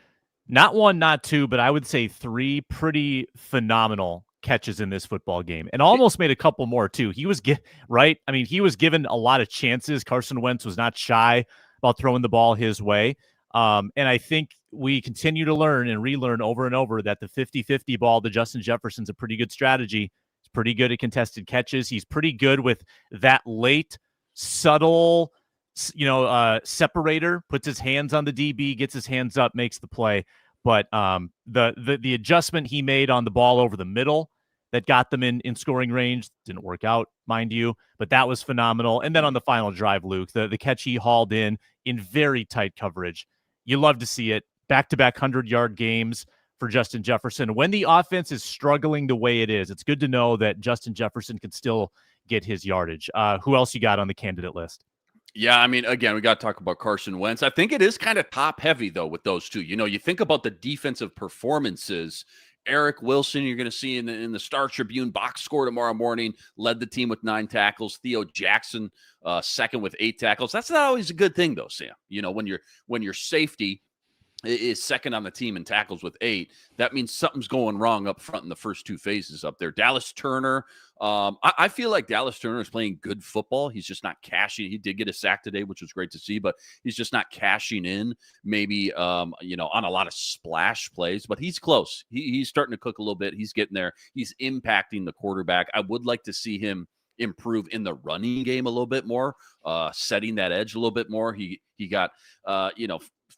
not 1, not 2, but I would say 3 pretty phenomenal catches in this football game and almost made a couple more too. He was right. I mean, he was given a lot of chances. Carson Wentz was not shy about throwing the ball his way. And I think we continue to learn and relearn over and over that the 50-50 ball to Justin Jefferson's a pretty good strategy. He's pretty good at contested catches. He's pretty good with that late, subtle, separator, puts his hands on the DB, gets his hands up, makes the play. But the adjustment he made on the ball over the middle that got them in scoring range didn't work out, mind you, but that was phenomenal. And then on the final drive, Luke, the catch he hauled in very tight coverage. You love to see it. Back-to-back 100-yard games for Justin Jefferson. When the offense is struggling the way it is, it's good to know that Justin Jefferson can still get his yardage. Who else you got on the candidate list? Yeah, I mean, again, we got to talk about Carson Wentz. I think it is kind of top-heavy, though, with those two. You think about the defensive performances. Eric Wilson, you're going to see in the Star Tribune box score tomorrow morning, led the team with 9 tackles. Theo Jackson, second with 8 tackles. That's not always a good thing, though, Sam. When your safety is second on the team in tackles with 8, that means something's going wrong up front in the first 2 phases up there. Dallas Turner, I feel like Dallas Turner is playing good football. He's just not cashing. He did get a sack today, which was great to see, but he's just not cashing in maybe, on a lot of splash plays, but he's close. He's starting to cook a little bit. He's getting there. He's impacting the quarterback. I would like to see him improve in the running game a little bit more, setting that edge a little bit more. He got,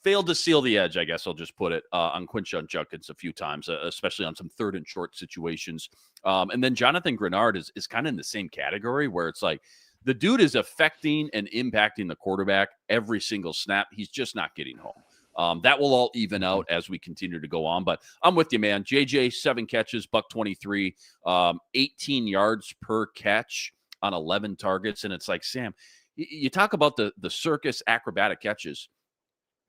failed to seal the edge, I guess I'll just put it, on Quinshon Judkins a few times, especially on some 3rd and short situations. And then Jonathan Grenard is kind of in the same category where it's like the dude is affecting and impacting the quarterback every single snap. He's just not getting home. That will all even out as we continue to go on. But I'm with you, man. JJ, 7 catches, $123, 18 yards per catch on 11 targets. And it's like, Sam, you talk about the circus acrobatic catches.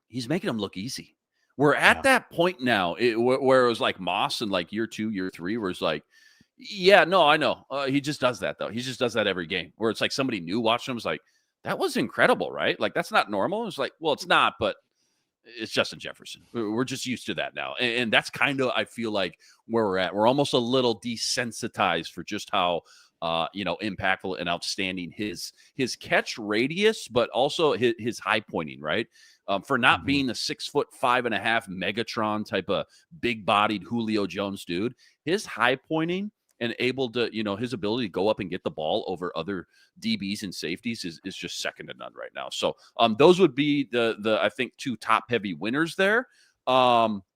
He's making them look easy. We're at that point now where it was like Moss in like year 2, year 3, where it's like, yeah, no, I know. He just does that, though. He just does that every game, where it's like somebody new watching him was like, that was incredible, right? Like, that's not normal. It's like, well, it's not, but it's Justin Jefferson. We're just used to that now. And that's kind of, I feel like, where we're at. We're almost a little desensitized for just how impactful and outstanding his catch radius, but also his high pointing, right? For not being a 6'5.5" Megatron type of big bodied Julio Jones dude, his high pointing and able to, his ability to go up and get the ball over other DBs and safeties is just second to none right now. So those would be the I think 2 top heavy winners there.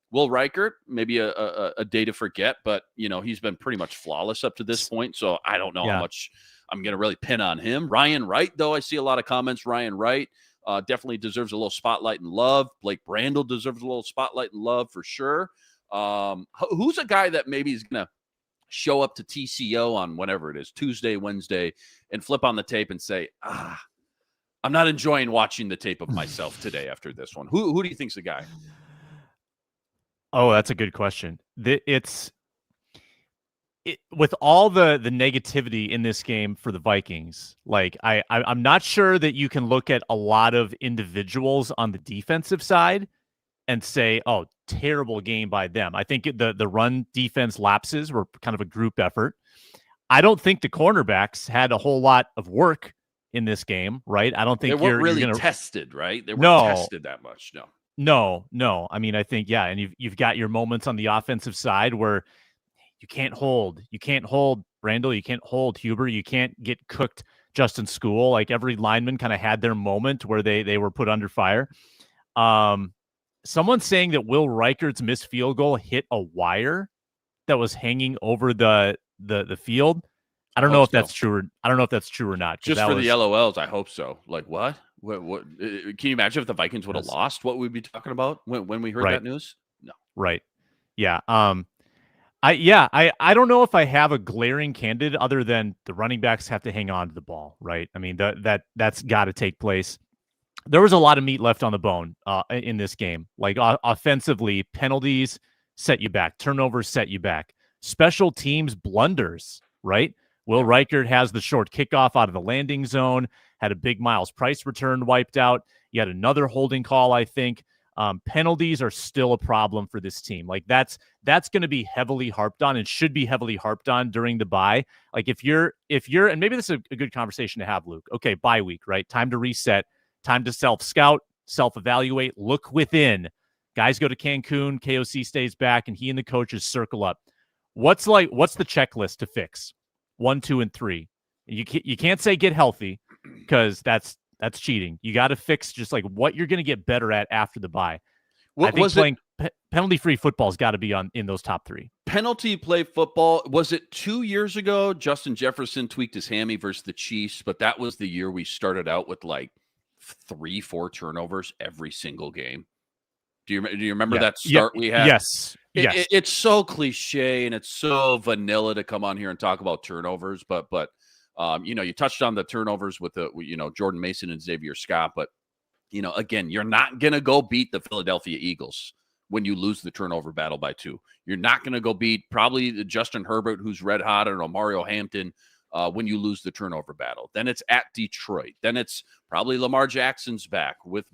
Will Reichert, maybe a day to forget, but he's been pretty much flawless up to this point. So I don't know how much I'm going to really pin on him. Ryan Wright, though, I see a lot of comments. Ryan Wright definitely deserves a little spotlight and love. Blake Brandel deserves a little spotlight and love for sure. Who's a guy that maybe is going to show up to TCO on whenever it is, Tuesday, Wednesday, and flip on the tape and say, I'm not enjoying watching the tape of myself today after this one. Who do you think's the guy? Oh, that's a good question. With all the negativity in this game for the Vikings, like I'm not sure that you can look at a lot of individuals on the defensive side and say, oh, terrible game by them. I think the run defense lapses were kind of a group effort. I don't think the cornerbacks had a whole lot of work in this game, right? I don't think they weren't really tested, right? They weren't tested that much. No. I mean, I think, and you've got your moments on the offensive side where you can't hold Brandel, you can't hold Huber, you can't get cooked Justin School. Like every lineman kind of had their moment where they were put under fire. Someone's saying that Will Reichert's missed field goal hit a wire that was hanging over the field. I don't know if that's true or not. Just for the LOLs, I hope so. Like what? What? Can you imagine if the Vikings would have lost? What we'd be talking about when we heard that news? No. Right. Yeah. I don't know if I have a glaring candidate other than the running backs have to hang on to the ball, right? I mean, that's got to take place. There was a lot of meat left on the bone in this game. Like offensively, penalties set you back, turnovers set you back, special teams blunders, right? Will Reichert has the short kickoff out of the landing zone, had a big Miles Price return wiped out. You had another holding call, I think. Penalties are still a problem for this team. Like that's going to be heavily harped on and should be heavily harped on during the bye. Like if you're, and maybe this is a good conversation to have, Luke. Okay, bye week, right? Time to reset, time to self-scout, self-evaluate, look within. Guys go to Cancun, KOC stays back, and he and the coaches circle up. What's the checklist to fix? 1, 2, and 3. You can't say get healthy because that's cheating. You got to fix just like what you're going to get better at after the bye. I think playing penalty-free football's got to be in those top 3. Penalty play football. Was it 2 years ago? Justin Jefferson tweaked his hammy versus the Chiefs, but that was the year we started out with like 3-4 turnovers every single game. Do you remember that start we had? Yes. It's so cliche and it's so vanilla to come on here and talk about turnovers, but you touched on the turnovers with Jordan Mason and Xavier Scott, but again, you're not going to go beat the Philadelphia Eagles when you lose the turnover battle by 2. You're not going to go beat probably Justin Herbert, who's red hot, or Mario Hampton when you lose the turnover battle. Then it's at Detroit. Then it's probably Lamar Jackson's back with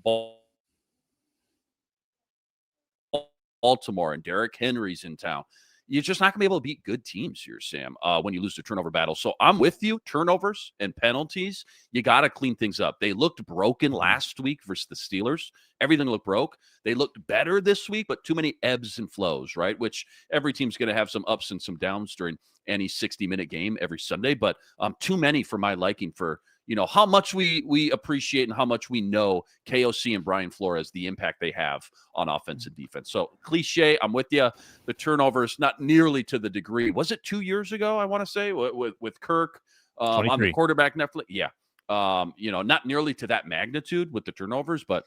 Baltimore and Derrick Henry's in town. You're just not going to be able to beat good teams here, Sam, when you lose the turnover battle. So I'm with you. Turnovers and penalties, you got to clean things up. They looked broken last week versus the Steelers. Everything looked broke. They looked better this week, but too many ebbs and flows, right? Which every team's going to have some ups and some downs during any 60-minute game every Sunday, but too many for my liking for how much we appreciate and how much we know KOC and Brian Flores, the impact they have on offense and defense. So cliche, I'm with you. The turnovers, not nearly to the degree. Was it 2 years ago, I want to say, with Kirk on the quarterback Netflix? Yeah. Not nearly to that magnitude with the turnovers, but,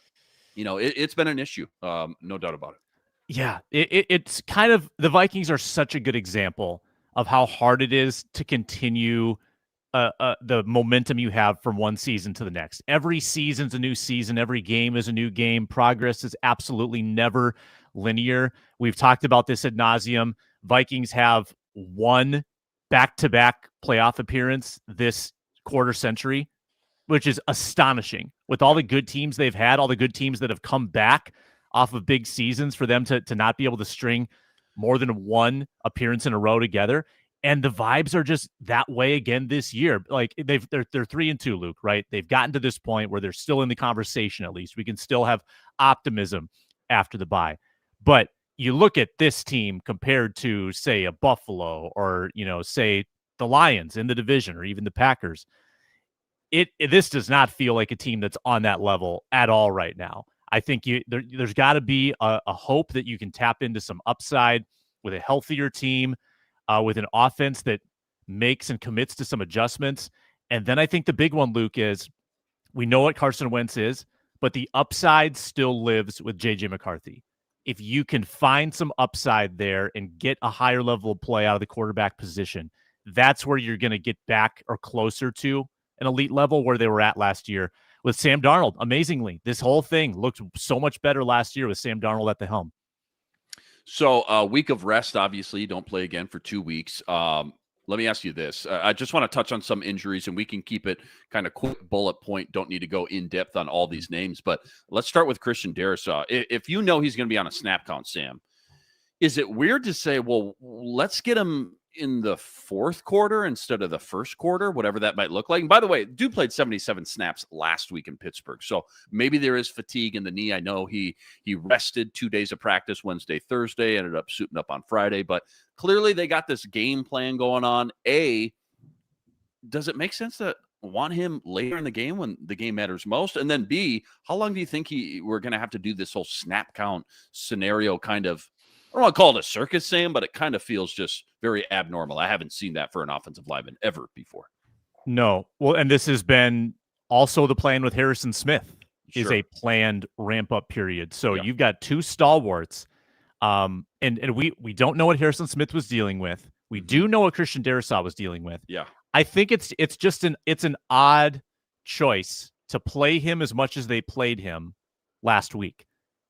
it's been an issue. No doubt about it. Yeah. It's kind of, the Vikings are such a good example of how hard it is to continue the momentum you have from one season to the next. Every season's a new season. Every game is a new game. Progress is absolutely never linear. We've talked about this ad nauseum. Vikings have one back-to-back playoff appearance this quarter century, which is astonishing. With all the good teams they've had, all the good teams that have come back off of big seasons, for them to not be able to string more than one appearance in a row together. And the vibes are just that way again this year. Like they're 3-2, Luke, right? They've gotten to this point where they're still in the conversation. At least we can still have optimism after the bye. But you look at this team compared to, say, a Buffalo or say the Lions in the division or even the Packers. This does not feel like a team that's on that level at all right now. I think there's got to be a hope that you can tap into some upside with a healthier team. With an offense that makes and commits to some adjustments. And then I think the big one, Luke, is we know what Carson Wentz is, but the upside still lives with J.J. McCarthy. If you can find some upside there and get a higher level of play out of the quarterback position, that's where you're going to get back or closer to an elite level where they were at last year with Sam Darnold. Amazingly, this whole thing looked so much better last year with Sam Darnold at the helm. So a week of rest, obviously, you don't play again for 2 weeks. Let me ask you this. I just want to touch on some injuries, and we can keep it kind of quick bullet point. Don't need to go in depth on all these names, but let's start with Christian Darrisaw. If you know he's going to be on a snap count, Sam, is it weird to say, well, let's get him in the fourth quarter instead of the first quarter, whatever that might look like? And by the way, dude played 77 snaps last week in Pittsburgh, so maybe there is fatigue in the knee. I know he rested 2 days of practice, Wednesday, Thursday, ended up suiting up on Friday, but clearly they got this game plan going on. Does it make sense to want him later in the game when the game matters most? And then B, how long do you think we're going to have to do this whole snap count scenario kind of? I don't want to call it a circus, Sam, but it kind of feels just very abnormal. I haven't seen that for an offensive lineman ever before. No. Well, and this has been also the plan with Harrison Smith is a planned ramp-up period. So you've got two stalwarts, and we don't know what Harrison Smith was dealing with. We do know what Christian Darrisaw was dealing with. Yeah. I think it's just an odd choice to play him as much as they played him last week.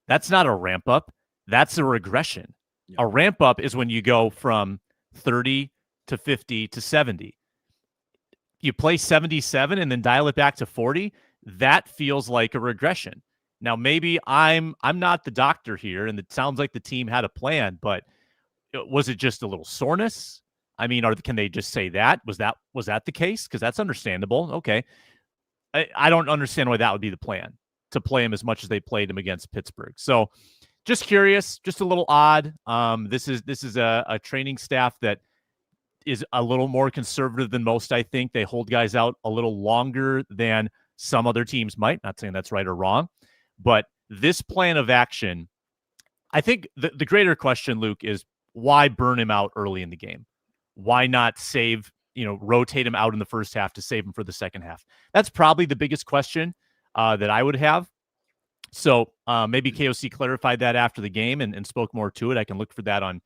That's not a ramp-up. That's a regression. Yeah. A ramp up is when you go from 30 to 50 to 70. You play 77 and then dial it back to 40. That feels like a regression. Now, maybe I'm not the doctor here, and it sounds like the team had a plan, but was it just a little soreness? I mean, can they just say that? Was that the case? Because that's understandable. Okay. I don't understand why that would be the plan, to play him as much as they played him against Pittsburgh. So just curious, just a little odd. This is a training staff that is a little more conservative than most. I think they hold guys out a little longer than some other teams might. Not saying that's right or wrong, but this plan of action, I think the greater question, Luke, is why burn him out early in the game? Why not rotate him out in the first half to save him for the second half? That's probably the biggest question that I would have. So maybe KOC clarified that after the game and spoke more to it. I can look for that on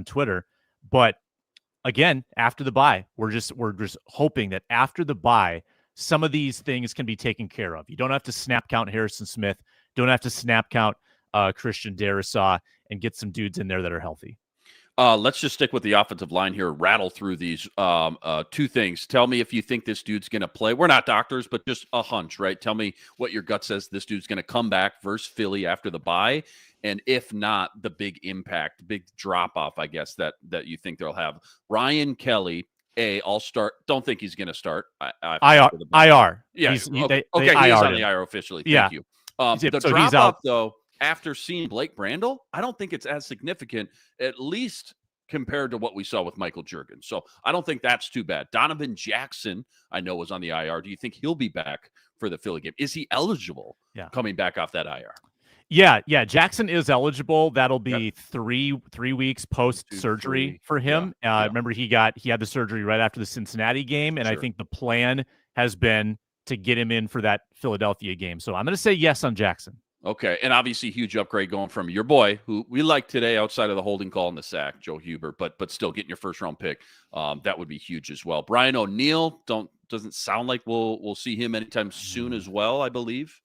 Twitter. But again, after the bye, we're just hoping that after the bye, some of these things can be taken care of. You don't have to snap count Harrison Smith. Don't have to snap count Christian Darrisaw, and get some dudes in there that are healthy. Let's just stick with the offensive line here. Rattle through these two things. Tell me if you think this dude's going to play. We're not doctors, but just a hunch, right? Tell me what your gut says this dude's going to come back versus Philly after the bye. And if not, the big impact, big drop-off, I guess, that you think they'll have. Ryan Kelly, I'll start. Don't think he's going to start. IR. Yeah. He's He is IR'd on the IR officially. Thank you. The so drop-off, though, after seeing Blake Brandel, I don't think it's as significant, at least compared to what we saw with Michael Juergens. So I don't think that's too bad. Donovan Jackson, I know, was on the IR. Do you think he'll be back for the Philly game? Is he eligible coming back off that IR? Yeah. Jackson is eligible. That'll be 3 weeks post-surgery for him. Remember, he had the surgery right after the Cincinnati game, and I think the plan has been to get him in for that Philadelphia game. So I'm going to say yes on Jackson. Okay, and obviously huge upgrade going from your boy, who we like today outside of the holding call and the sack, Joe Hubert, but still getting your first-round pick. That would be huge as well. Brian O'Neill, doesn't sound like we'll see him anytime soon as well, I believe.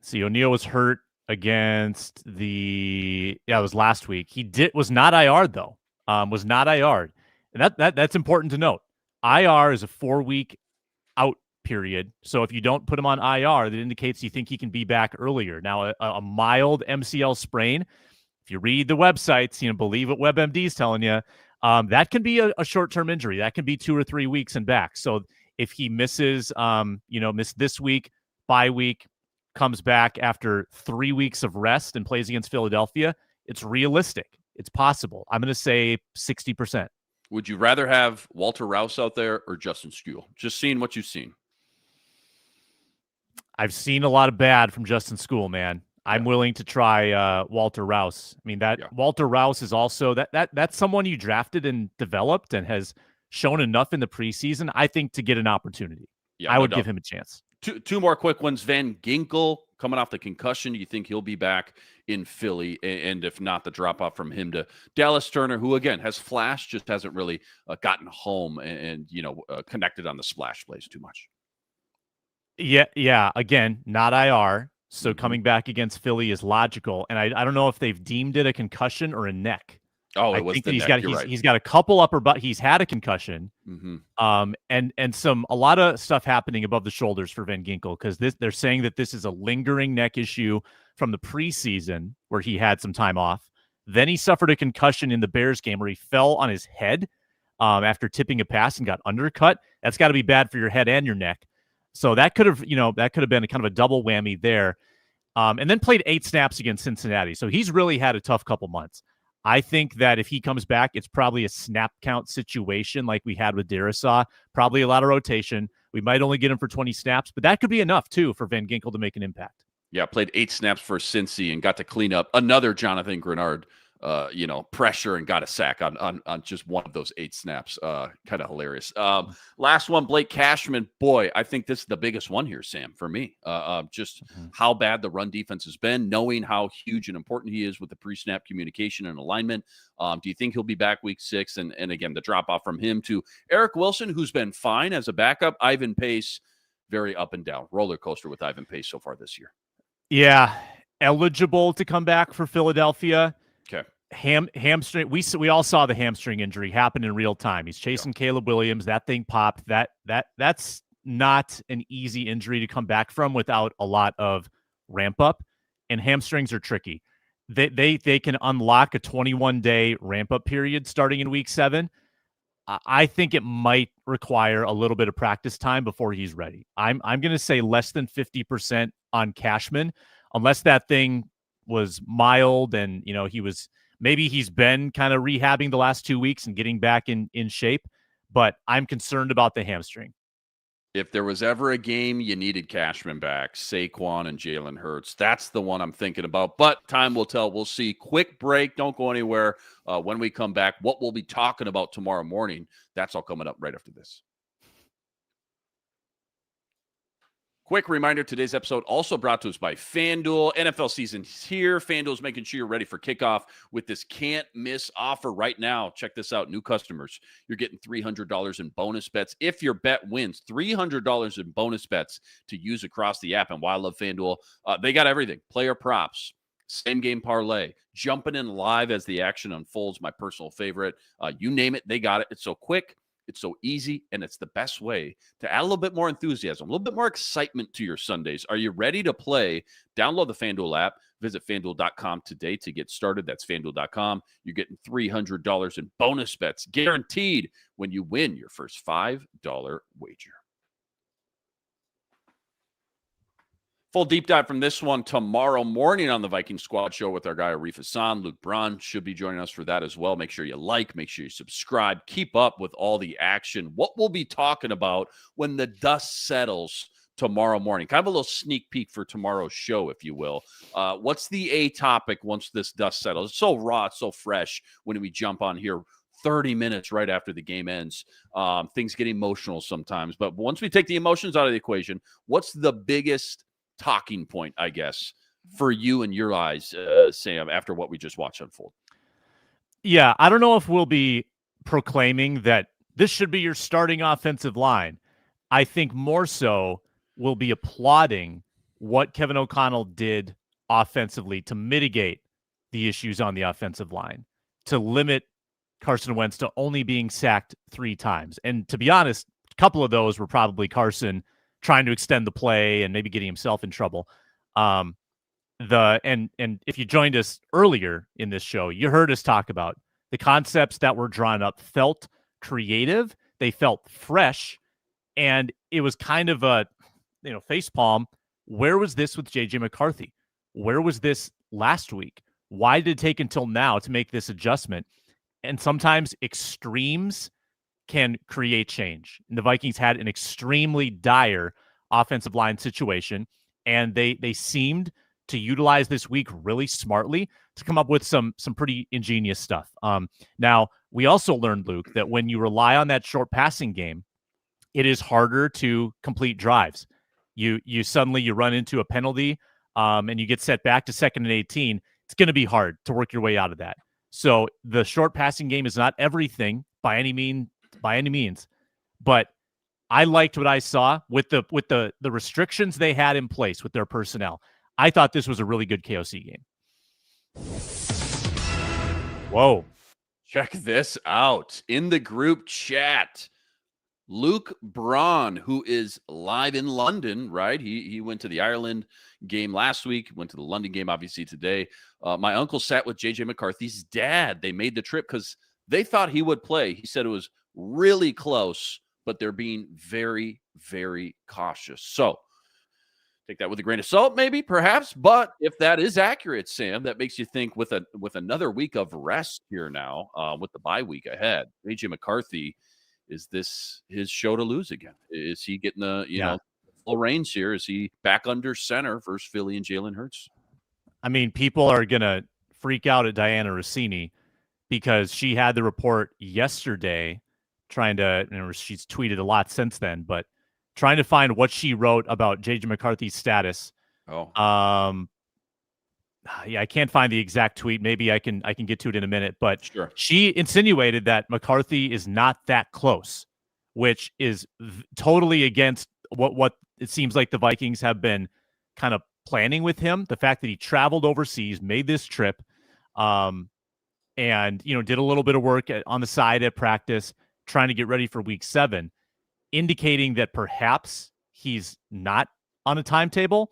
See, O'Neill was hurt against it was last week. He was not IR'd, though. Was not IR'd. And that's important to note. IR is a 4-week out period. So if you don't put him on IR, that indicates you think he can be back earlier. Now, a mild MCL sprain, if you read the websites, believe what WebMD is telling you, that can be a short-term injury. That can be 2 or 3 weeks and back. So if he misses, miss this week, bye week, comes back after 3 weeks of rest and plays against Philadelphia, it's realistic. It's possible. I'm going to say 60%. Would you rather have Walter Rouse out there or Justin Skule? Just seeing what you've seen. I've seen a lot of bad from Justin Skule, man. I'm willing to try Walter Rouse. I mean, Walter Rouse is also that's someone you drafted and developed and has shown enough in the preseason, I think, to get an opportunity. I would give him a chance. Two more quick ones. Van Ginkel coming off the concussion. Do you think he'll be back in Philly? And if not, the drop off from him to Dallas Turner, who again has flashed, just hasn't really gotten home and connected on the splash plays too much. Yeah. Again, not IR. So coming back against Philly is logical. And I don't know if they've deemed it a concussion or a neck. Oh, it was the neck. He's got a couple upper butt. He's had a concussion. And a lot of stuff happening above the shoulders for Van Ginkel, because they're saying that this is a lingering neck issue from the preseason where he had some time off. Then he suffered a concussion in the Bears game where he fell on his head after tipping a pass and got undercut. That's got to be bad for your head and your neck. So that could have been a kind of a double whammy there. And then played 8 snaps against Cincinnati. So he's really had a tough couple months. I think that if he comes back, it's probably a snap count situation like we had with Darrisaw. Probably a lot of rotation. We might only get him for 20 snaps, but that could be enough, too, for Van Ginkel to make an impact. Yeah, played 8 snaps for Cincy and got to clean up another Jonathan Grenard pressure and got a sack on just one of those 8 snaps. Kind of hilarious. Last one, Blake Cashman. Boy, I think this is the biggest one here, Sam, for me. Just how bad the run defense has been, knowing how huge and important he is with the pre-snap communication and alignment. Do you think he'll be back week 6? And again, the drop-off from him to Eric Wilson, who's been fine as a backup. Ivan Pace, very up and down. Roller coaster with Ivan Pace so far this year. Yeah, eligible to come back for Philadelphia. Okay. Hamstring. We all saw the hamstring injury happen in real time. He's chasing Caleb Williams. That thing popped. That's not an easy injury to come back from without a lot of ramp up, and hamstrings are tricky. They can unlock a 21-day ramp up period starting in week 7. I think it might require a little bit of practice time before he's ready. I'm going to say less than 50% on Cashman, unless that thing was mild and maybe he's been kind of rehabbing the last 2 weeks and getting back in shape. But I'm concerned about the hamstring. If there was ever a game you needed Cashman back, Saquon and Jalen Hurts, that's the one I'm thinking about. But time will tell. We'll see. Quick break. Don't go anywhere. When we come back, what we'll be talking about tomorrow morning, that's all coming up right after this. Quick reminder, today's episode also brought to us by FanDuel. NFL season's here. FanDuel's making sure you're ready for kickoff with this can't-miss offer right now. Check this out. New customers, you're getting $300 in bonus bets. If your bet wins, $300 in bonus bets to use across the app. And while I love FanDuel, they got everything. Player props, same-game parlay, jumping in live as the action unfolds, my personal favorite. You name it, they got it. It's so quick. It's so easy, and it's the best way to add a little bit more enthusiasm, a little bit more excitement to your Sundays. Are you ready to play? Download the FanDuel app. Visit FanDuel.com today to get started. That's FanDuel.com. You're getting $300 in bonus bets guaranteed when you win your first $5 wager. Full deep dive from this one tomorrow morning on the Viking Squad Show with our guy Arif Hassan. Luke Braun should be joining us for that as well. Make sure you like, make sure you subscribe, keep up with all the action. What we'll be talking about when the dust settles tomorrow morning. Kind of a little sneak peek for tomorrow's show, if you will. What's the A topic once this dust settles? It's so raw, it's so fresh when we jump on here 30 minutes right after the game ends. Things get emotional sometimes. But once we take the emotions out of the equation, what's the biggest talking point, I guess, for you and your eyes, Sam, after what we just watched unfold? Yeah, I don't know if we'll be proclaiming that this should be your starting offensive line. I think more so we'll be applauding what Kevin O'Connell did offensively to mitigate the issues on the offensive line, to limit Carson Wentz to only being sacked 3 times. And to be honest, a couple of those were probably Carson trying to extend the play and maybe getting himself in trouble. And if you joined us earlier in this show, you heard us talk about the concepts that were drawn up felt creative, they felt fresh, and it was kind of a facepalm. Where was this with JJ McCarthy? Where was this last week? Why did it take until now to make this adjustment? And sometimes extremes can create change. And the Vikings had an extremely dire offensive line situation, and they seemed to utilize this week really smartly to come up with some pretty ingenious stuff. Now, we also learned, Luke, that when you rely on that short passing game, it is harder to complete drives. You suddenly run into a penalty, and you get set back to 2nd and 18. It's going to be hard to work your way out of that. So the short passing game is not everything by any means, but I liked what I saw with the restrictions they had in place with their personnel. I thought this was a really good KOC game. Whoa. Check this out. In the group chat, Luke Braun, who is live in London, right? He went to the Ireland game last week, went to the London game, obviously, today. My uncle sat with J.J. McCarthy's dad. They made the trip because they thought he would play. He said it was really close, but they're being very, very cautious. So take that with a grain of salt, maybe, perhaps. But if that is accurate, Sam, that makes you think with another week of rest here now, with the bye week ahead, J.J. McCarthy, is this his show to lose again? Is he getting the full reins here? Is he back under center versus Philly and Jalen Hurts? I mean, people are going to freak out at Diana Rossini because she had the report yesterday trying to, she's tweeted a lot since then, but trying to find what she wrote about J.J. McCarthy's status. I can't find the exact tweet. Maybe I can get to it in a minute, but sure. She insinuated that McCarthy is not that close, which is totally against what it seems like the Vikings have been kind of planning with him. The fact that he traveled overseas, made this trip, and did a little bit of work on the side at practice, trying to get ready for week 7, indicating that perhaps he's not on a timetable.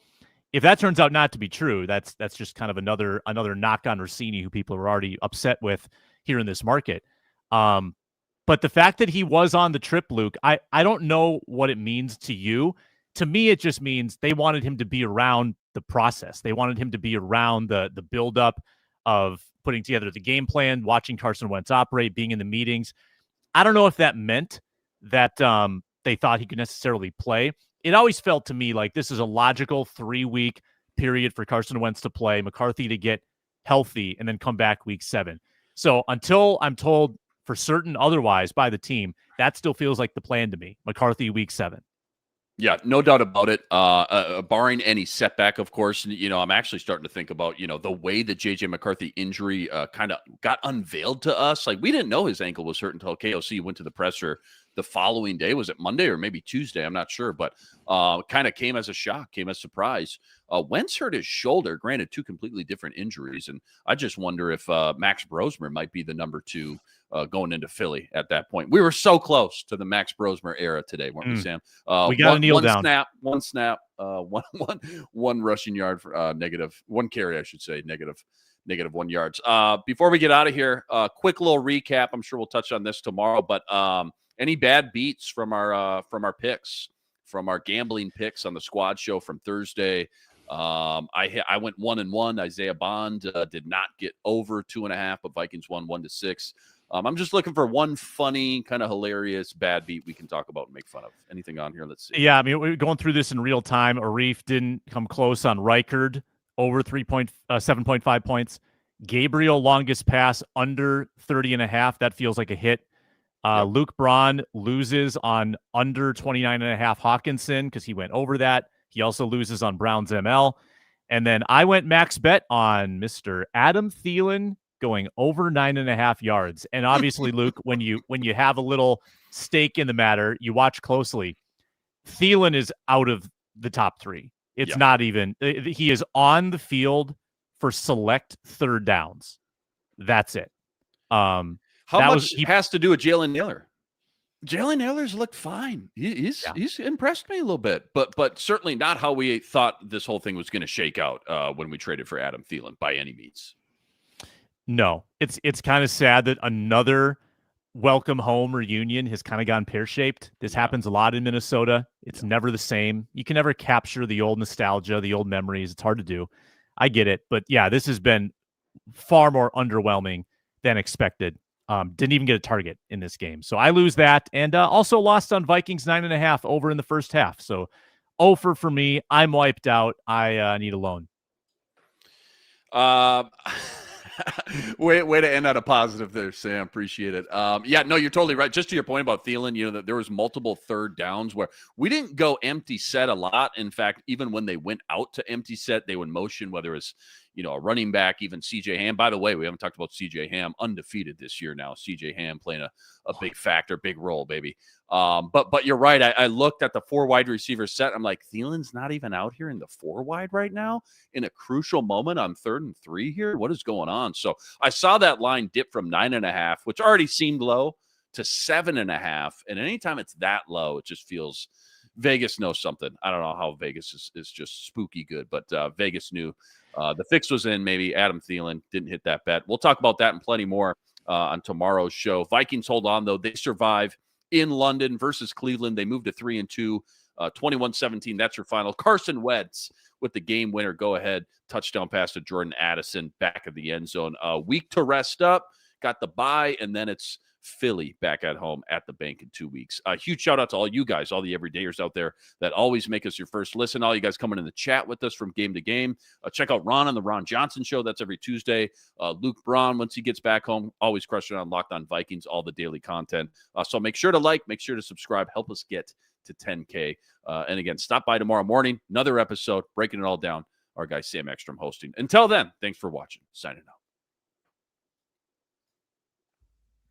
if that turns out not to be true, that's just kind of another knock on Rossini, who people are already upset with here in this market. But the fact that he was on the trip, Luke, I don't know what it means to you. To me, it just means they wanted him to be around the process. They wanted him to be around the buildup of putting together the game plan, watching Carson Wentz operate, being in the meetings. I don't know if that meant that they thought he could necessarily play. It always felt to me like this is a logical 3-week period for Carson Wentz to play, McCarthy to get healthy, and then come back week 7. So until I'm told for certain otherwise by the team, that still feels like the plan to me. McCarthy week 7. Yeah, no doubt about it. Barring any setback, of course, I'm actually starting to think about, the way the J.J. McCarthy injury kind of got unveiled to us. Like, we didn't know his ankle was hurt until KOC went to the presser the following day. Was it Monday or maybe Tuesday? I'm not sure, but kind of came as a shock, came as a surprise. Wentz hurt his shoulder, granted 2 completely different injuries. And I just wonder if Max Brosmer might be the number 2 going into Philly at that point. We were so close to the Max Brosmer era today, weren't we, Sam? We got to kneel down. One snap, one rushing yard for negative, 1 carry, I should say, negative 1 yards. Before we get out of here, quick little recap. I'm sure we'll touch on this tomorrow, but any bad beats from our picks, from our gambling picks on the squad show from Thursday? I went 1-1. Isaiah Bond did not get over 2.5, but Vikings won 1-6. I'm just looking for one funny, kind of hilarious bad beat we can talk about and make fun of. Anything on here? Let's see. Yeah, I mean, we're going through this in real time. Arif didn't come close on Reichard, over 7.5 points. Gabriel, longest pass, under 30.5. That feels like a hit. Luke Braun loses on under 29.5 Hawkinson because he went over that. He also loses on Brown's ML. And then I went max bet on Mr. Adam Thielen going over 9.5 yards. And obviously, Luke, when you have a little stake in the matter, you watch closely. Thielen is out of the top 3. It's not even, he is on the field for select third downs. That's it. How much has to do with Jalen Nailor? Jalen Nailor's looked fine. He's impressed me a little bit, but certainly not how we thought this whole thing was going to shake out when we traded for Adam Thielen by any means. No, it's kind of sad that another welcome home reunion has kind of gone pear-shaped. This happens a lot in Minnesota. It's never the same. You can never capture the old nostalgia, the old memories. It's hard to do. I get it. But yeah, this has been far more underwhelming than expected. Didn't even get a target in this game. So I lose that. And also lost on Vikings 9.5 over in the first half. So over for me. I'm wiped out. I need a loan. Way to end on a positive there, Sam. Appreciate it. Yeah, no, you're totally right. Just to your point about Thielen, that there was multiple third downs where we didn't go empty set a lot. In fact, even when they went out to empty set, they would motion, whether it's a running back, even CJ Ham. By the way, we haven't talked about CJ Ham, undefeated this year now. CJ Ham playing a big factor, big role, baby. But you're right. I looked at the 4 wide receiver set. I'm like, Thielen's not even out here in the 4 wide right now in a crucial moment on 3rd and 3 here. What is going on? So I saw that line dip from 9.5, which already seemed low, to 7.5. And anytime it's that low, it just feels Vegas knows something. I don't know how Vegas is just spooky good, but Vegas knew the fix was in. Maybe Adam Thielen didn't hit that bet. We'll talk about that and plenty more on tomorrow's show. Vikings hold on, though. They survive in London versus Cleveland. They moved to 3-2, 21-17. That's your final. Carson Wentz with the game winner. Go ahead. Touchdown pass to Jordan Addison, back of the end zone. Week to rest up. Got the bye, and then it's Philly back at home at the bank in 2 weeks. A huge shout out to all you guys, all the everydayers out there that always make us your first listen. All you guys coming in the chat with us from game to game. Check out Ron on the Ron Johnson show. That's every Tuesday. Luke Braun, once he gets back home, always crushing on Locked On Vikings, all the daily content. So make sure to like, make sure to subscribe, help us get to 10K. And again, stop by tomorrow morning, another episode, breaking it all down. Our guy Sam Ekstrom hosting. Until then, thanks for watching. Signing out.